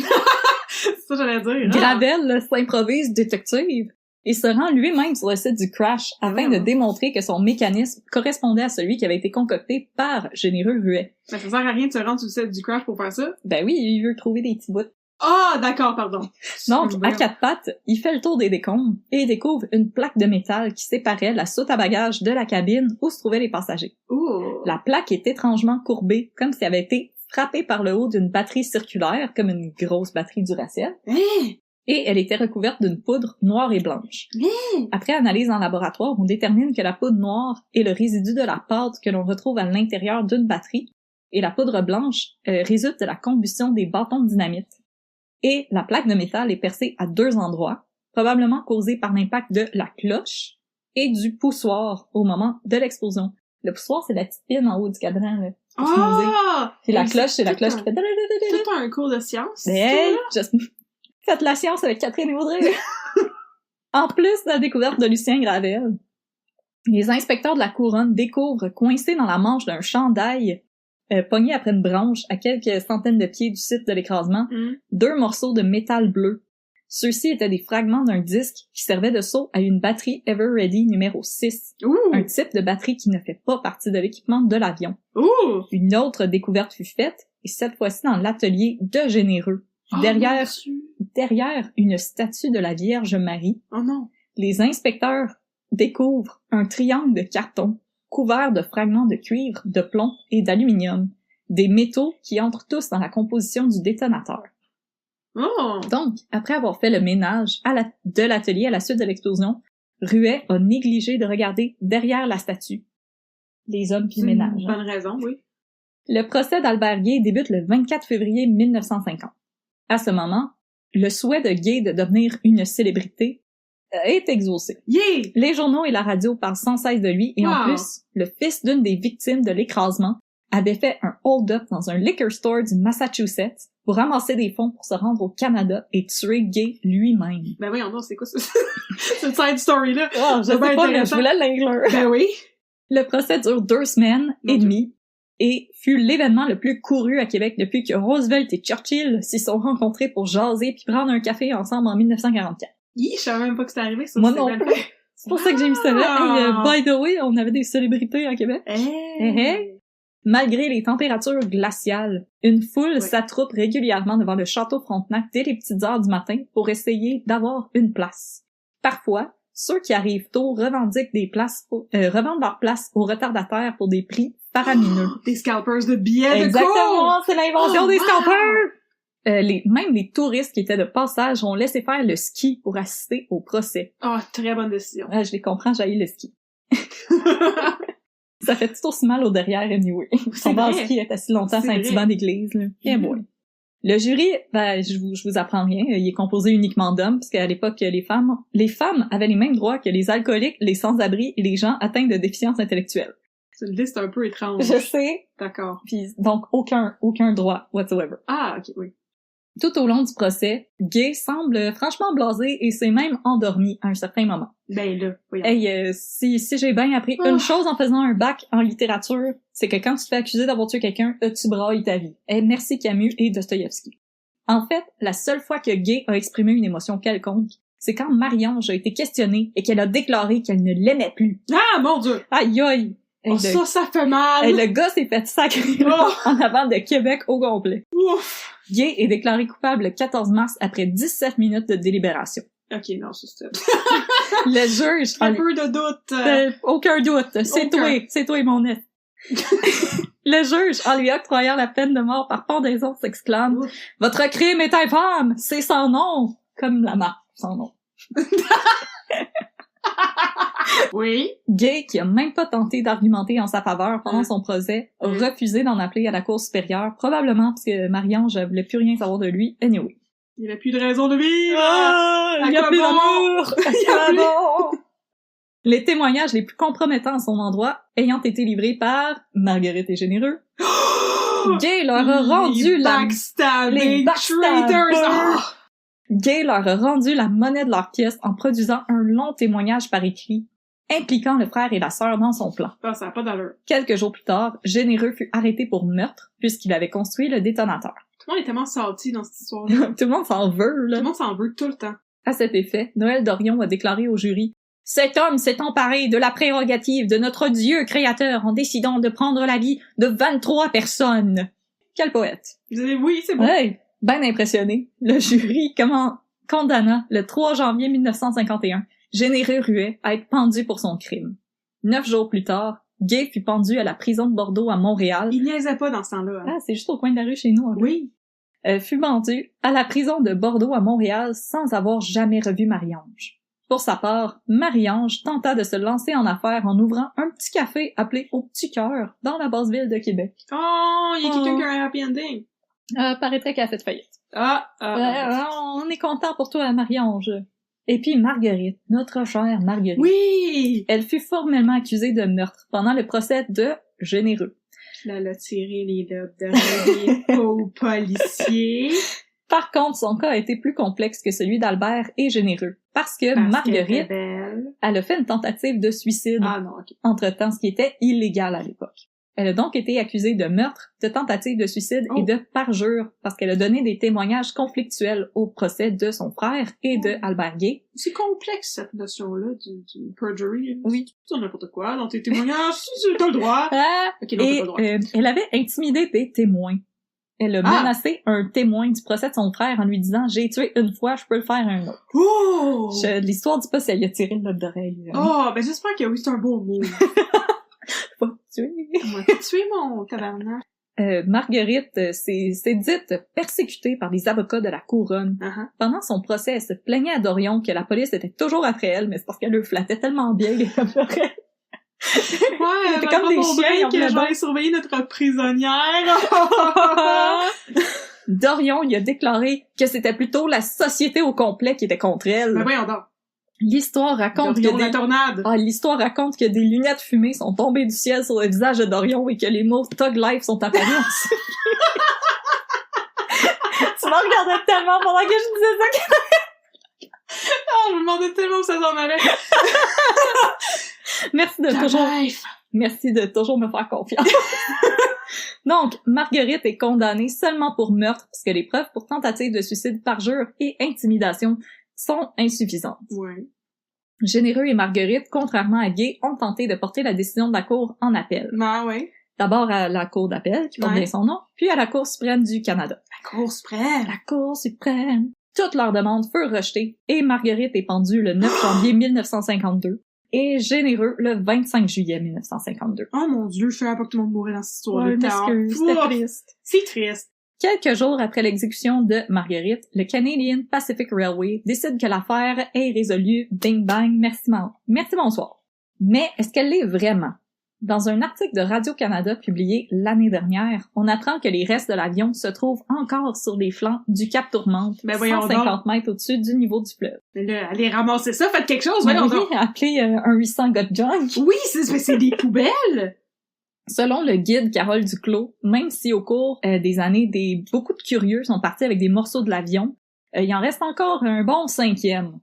C'est ça que j'allais dire. Gravel là, s'improvise détective et se rend lui-même sur le site du crash afin de démontrer que son mécanisme correspondait à celui qui avait été concocté par Généreux Ruet. Ben, ça sert à rien de se rendre sur le site du crash pour faire ça. Ben oui, il veut trouver des petits bouts. Ah, d'accord, pardon. Donc, à quatre pattes, il fait le tour des décombres et découvre une plaque de métal qui séparait la soute à bagages de la cabine où se trouvaient les passagers. Ouh. La plaque est étrangement courbée, comme si elle avait été frappée par le haut d'une batterie circulaire, comme une grosse batterie Duracell, et elle était recouverte d'une poudre noire et blanche. Après analyse en laboratoire, on détermine que la poudre noire est le résidu de la pâte que l'on retrouve à l'intérieur d'une batterie, et la poudre blanche résulte de la combustion des bâtons de dynamite. Et la plaque de métal est percée à 2 endroits, probablement causée par l'impact de la cloche et du poussoir au moment de l'explosion. Le poussoir, c'est la petite pine en haut du cadran, là. Puis la cloche, c'est la cloche qui fait... Tout un cours de science. Hey, faites la science avec Catherine et Audrey. En plus de la découverte de Lucien Gravel, les inspecteurs de la couronne découvrent coincé dans la manche d'un chandail pogné après une branche à quelques centaines de pieds du site de l'écrasement, 2 morceaux de métal bleu. Ceux-ci étaient des fragments d'un disque qui servait de seau à une batterie Everready numéro 6. Un type de batterie qui ne fait pas partie de l'équipement de l'avion. Une autre découverte fut faite, et cette fois-ci dans l'atelier de Généreux. Derrière une statue de la Vierge Marie, les inspecteurs découvrent un triangle de carton couvert de fragments de cuivre, de plomb et d'aluminium, des métaux qui entrent tous dans la composition du détonateur. Donc, après avoir fait le ménage de l'atelier à la suite de l'explosion, Ruet a négligé de regarder derrière la statue. Les hommes puis le ménage. Bonne raison, oui. Le procès d'Albert Gay débute le 24 février 1950. À ce moment, le souhait de Gay de devenir une célébrité est exaucé. Les journaux et la radio parlent sans cesse de lui, et en plus, le fils d'une des victimes de l'écrasement avait fait un hold-up dans un liquor store du Massachusetts pour ramasser des fonds pour se rendre au Canada et tuer Gay lui-même. Ben oui, c'est quoi ça? Cette side story-là? Je sais pas, mais je voulais l'inclure. Ben oui. Le procès dure 2 semaines et demie et fut l'événement le plus couru à Québec depuis que Roosevelt et Churchill s'y sont rencontrés pour jaser puis prendre un café ensemble en 1944. Je savais même pas que c'était arrivé, ça. Moi non plus. C'est pour ça que j'ai mis ça là. By the way, on avait des célébrités à Québec. Malgré les températures glaciales, une foule s'attroupe régulièrement devant le château Frontenac dès les petites heures du matin pour essayer d'avoir une place. Parfois, ceux qui arrivent tôt revendent leurs places aux retardataires pour des prix faramineux. Des scalpers de billets de Exactement, c'est l'invention des scalpers! Même les touristes qui étaient de passage ont laissé faire le ski pour assister au procès. Très bonne décision. Je les comprends, j'haïs le ski. Ça fait tout aussi mal au derrière, anyway. Son ski est assis longtemps sur un petit banc d'église, là. Le jury, je vous apprends rien, il est composé uniquement d'hommes, parce qu'à l'époque, les femmes avaient les mêmes droits que les alcooliques, les sans-abri et les gens atteints de déficience intellectuelle. C'est une liste un peu étrange. Je sais. D'accord. Puis, donc, aucun droit whatsoever. Ok, oui. Tout au long du procès, Gay semble franchement blasé et s'est même endormi à un certain moment. Ben là, voyons. Hey, si j'ai bien appris une chose en faisant un bac en littérature, c'est que quand tu te fais accuser d'avoir tué quelqu'un, tu brailles ta vie. Merci Camus et Dostoïevski. En fait, la seule fois que Gay a exprimé une émotion quelconque, c'est quand Marie-Ange a été questionnée et qu'elle a déclaré qu'elle ne l'aimait plus. Ah, mon Dieu! Aïe aïe! Ça fait mal! Et le gars s'est fait sacrer en avant de Québec au complet. Ouf! Gay est déclaré coupable le 14 mars après 17 minutes de délibération. Ok, non, c'est Le juge... Un peu de doute. Aucun doute. C'est toi mon nez. Le juge, en lui octroyant la peine de mort par pendaison, s'exclame « Votre crime est infâme! C'est sans nom! » Comme la marque, sans nom. Oui. Gay, qui a même pas tenté d'argumenter en sa faveur pendant son procès, a refusé d'en appeler à la cour supérieure, probablement parce que Marie-Ange voulait plus rien savoir de lui, anyway. Il n'y a plus de raison de vivre! Il n'y a plus d'amour! Il y a plus... Les témoignages les plus compromettants à son endroit ayant été livrés par Marguerite et Généreux, Gay leur a rendu les backstabbers! Gay leur a rendu la monnaie de leur pièce en produisant un long témoignage par écrit, impliquant le frère et la sœur dans son plan. Ça n'a pas d'allure. Quelques jours plus tard, Généreux fut arrêté pour meurtre, puisqu'il avait construit le détonateur. Tout le monde est tellement salty dans cette histoire-là. Tout le monde s'en veut, là. Tout le monde s'en veut tout le temps. À cet effet, Noël Dorion a déclaré au jury « Cet homme s'est emparé de la prérogative de notre Dieu créateur en décidant de prendre la vie de 23 personnes. » Quel poète. Oui, c'est bon. Ouais. Ben impressionné, le jury condamna le 3 janvier 1951 Généreux Ruet à être pendu pour son crime. 9 jours plus tard, Gay fut pendu à la prison de Bordeaux à Montréal. Il niaisait pas dans ce temps-là. Hein. Ah, c'est juste au coin de la rue chez nous. En fait. Oui. Fut pendu à la prison de Bordeaux à Montréal sans avoir jamais revu Marie-Ange. Pour sa part, Marie-Ange tenta de se lancer en affaires en ouvrant un petit café appelé Au Petit Cœur dans la basse ville de Québec. Oh, il y a quelqu'un qui a un happy ending. Paraîtrait qu'elle a fait faillite. On est content pour toi, Marie-Ange. Et puis Marguerite, notre chère Marguerite. Oui! Elle fut formellement accusée de meurtre pendant le procès de Généreux. Elle a tiré les lobes d'oreiller aux policiers. Par contre, son cas a été plus complexe que celui d'Albert et Généreux. Parce que Marguerite, elle a fait une tentative de suicide entre-temps, ce qui était illégal à l'époque. Elle a donc été accusée de meurtre, de tentative de suicide et de parjure parce qu'elle a donné des témoignages conflictuels au procès de son frère et de Albert Gay. C'est complexe, cette notion-là du perjury. Oui. C'est n'importe quoi. Dans tes témoignages, t'as le droit. Okay, non, t'as pas le droit. Elle avait intimidé des témoins. Elle a menacé un témoin du procès de son frère en lui disant « J'ai tué une fois, je peux le faire un autre. » Oh! L'histoire dit pas si elle a tiré le lobe d'oreille. Oh, ben j'espère que oui, c'est un beau mot. Pas tuer. Moi, t'as tué mon tabarnak. Marguerite s'est dite persécutée par les avocats de la couronne. Pendant son procès, elle se plaignait à Dorion que la police était toujours après elle, mais c'est parce qu'elle le flattait tellement bien qu'elle pleurait. Ouais, c'était comme des chiens que je vais surveiller notre prisonnière. Dorion, il a déclaré que c'était plutôt la société au complet qui était contre elle. Ben voyons donc. L'histoire raconte la tornade. L'histoire raconte que des lunettes fumées sont tombées du ciel sur le visage de Dorion et que les mots Thug Life sont apparus ensuite. Tu m'en regardais tellement pendant que je disais ça. Je me demandais tellement où ça s'en allait. Merci de toujours me faire confiance. Donc, Marguerite est condamnée seulement pour meurtre parce que les preuves pour tentative de suicide, parjure et intimidation sont insuffisantes. Ouais. Généreux et Marguerite, contrairement à Gay, ont tenté de porter la décision de la Cour en appel. Ouais. D'abord à la Cour d'appel, qui porte bien son nom, puis à la Cour suprême du Canada. La Cour suprême! La Cour suprême! Toutes leurs demandes furent rejetées, et Marguerite est pendue le 9 janvier 1952, et Généreux le 25 juillet 1952. Oh mon Dieu, je savais pas que tout le monde mourait dans cette histoire. Ouais, c'était triste. C'est triste. Quelques jours après l'exécution de Marguerite, le Canadian Pacific Railway décide que l'affaire est résolue. Bing bang, merci bonsoir. Mais est-ce qu'elle l'est vraiment? Dans un article de Radio-Canada publié l'année dernière, on apprend que les restes de l'avion se trouvent encore sur les flancs du Cap Tourmente, 150 mètres au-dessus du niveau du fleuve. Mais là, allez ramasser ça, faites quelque chose, voyons donc! Appelez un 800 got junk. Oui, c'est des poubelles! Selon le guide Carole Duclos, même si au cours des années, beaucoup de curieux sont partis avec des morceaux de l'avion, il en reste encore un bon 5e.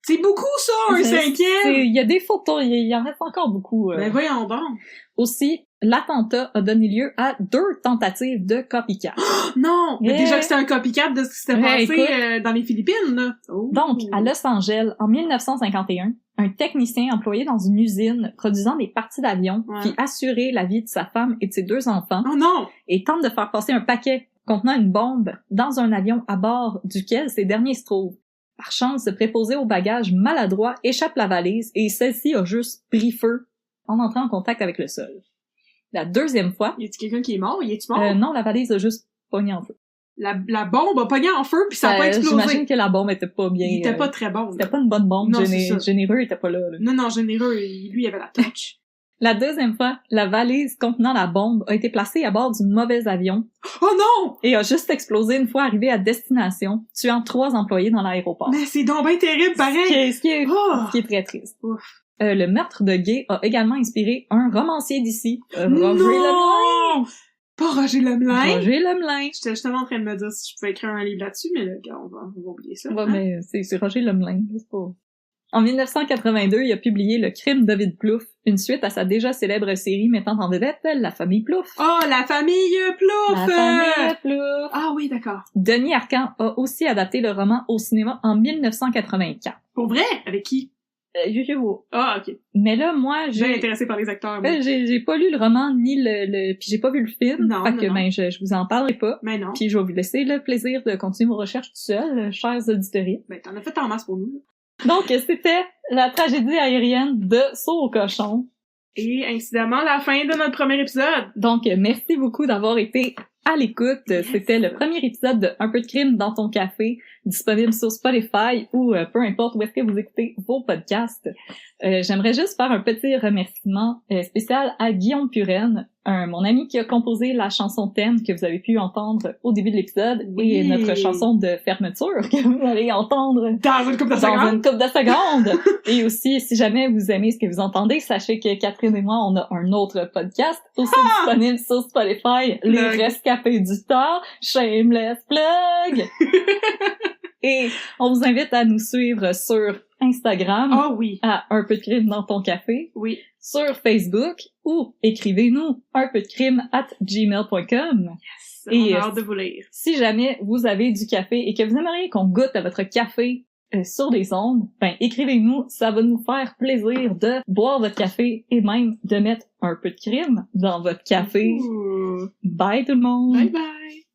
C'est beaucoup ça, un 5e! Il y a des photos, il en reste encore beaucoup. Ben voyons donc! Aussi, l'attentat a donné lieu à 2 tentatives de copycat. Non! Mais déjà que c'était un copycat de ce qui s'était passé dans les Philippines, là. Oh. Donc, à Los Angeles, en 1951, un technicien employé dans une usine produisant des parties d'avion qui assurait la vie de sa femme et de ses 2 enfants. Oh non! Et tente de faire passer un paquet contenant une bombe dans un avion à bord duquel ces derniers se trouvent. Par chance, ce préposé au bagage maladroit échappe la valise et celle-ci a juste pris feu en entrant en contact avec le sol. La 2e fois... Y a-t-il quelqu'un qui est mort? Y est-tu mort? Non, la valise a juste pogné en feu. La bombe a pogné en feu puis ça a pas explosé. J'imagine que la bombe était pas bien... Il était pas très bon. C'était pas une bonne bombe. Non, Généreux était pas là. Non, Généreux, lui, il avait la touch. La 2e fois, la valise contenant la bombe a été placée à bord du mauvais avion. Oh non! Et a juste explosé une fois arrivé à destination, tuant 3 employés dans l'aéroport. Mais c'est donc bien terrible, pareil! Ce qui est très triste. Le meurtre de Gay a également inspiré un romancier d'ici, Roger Lemelin. Pas Roger Lemelin! Roger Lemelin. J'étais justement en train de me dire si je pouvais écrire un livre là-dessus, mais là, on va oublier ça. Ouais, mais c'est Roger Lemelin, c'est pas... En 1982, il a publié Le crime David Plouffe, une suite à sa déjà célèbre série mettant en vedette la famille Plouffe. Oh, la famille Plouffe! La famille Plouffe! Ah oui, d'accord. Denis Arcand a aussi adapté le roman au cinéma en 1984. Pour vrai? Avec qui? Ah, ok. Mais là, moi, j'ai intéressé par les acteurs. J'ai pas lu le roman ni puis j'ai pas vu le film. Non, fait que ben je vous en parlerai pas. Mais non. Puis je vais vous laisser le plaisir de continuer vos recherches tout seul, chers auditeurs. Ben t'en as fait en masse pour nous. Donc c'était la tragédie aérienne de Saut au cochon. Et incidemment, la fin de notre premier épisode. Donc, merci beaucoup d'avoir été à l'écoute. Yes. C'était le premier épisode de Un peu de crime dans ton café, disponible sur Spotify ou peu importe où est-ce que vous écoutez vos podcasts. J'aimerais juste faire un petit remerciement spécial à Guillaume Puren, mon ami qui a composé la chanson thème que vous avez pu entendre au début de l'épisode et notre chanson de fermeture que vous allez entendre dans une couple de secondes. Et aussi, si jamais vous aimez ce que vous entendez, sachez que Catherine et moi, on a un autre podcast aussi disponible sur Spotify, Les Rescapés du temps, shameless plug! Et on vous invite à nous suivre sur Instagram, à Un peu de crime dans ton café, sur Facebook, ou écrivez-nous unpeudcrime@gmail.com. Yes, on a hâte de vous lire. Si jamais vous avez du café et que vous aimeriez qu'on goûte à votre café sur des ondes, écrivez-nous, ça va nous faire plaisir de boire votre café et même de mettre un peu de crime dans votre café. Bye tout le monde! Bye bye!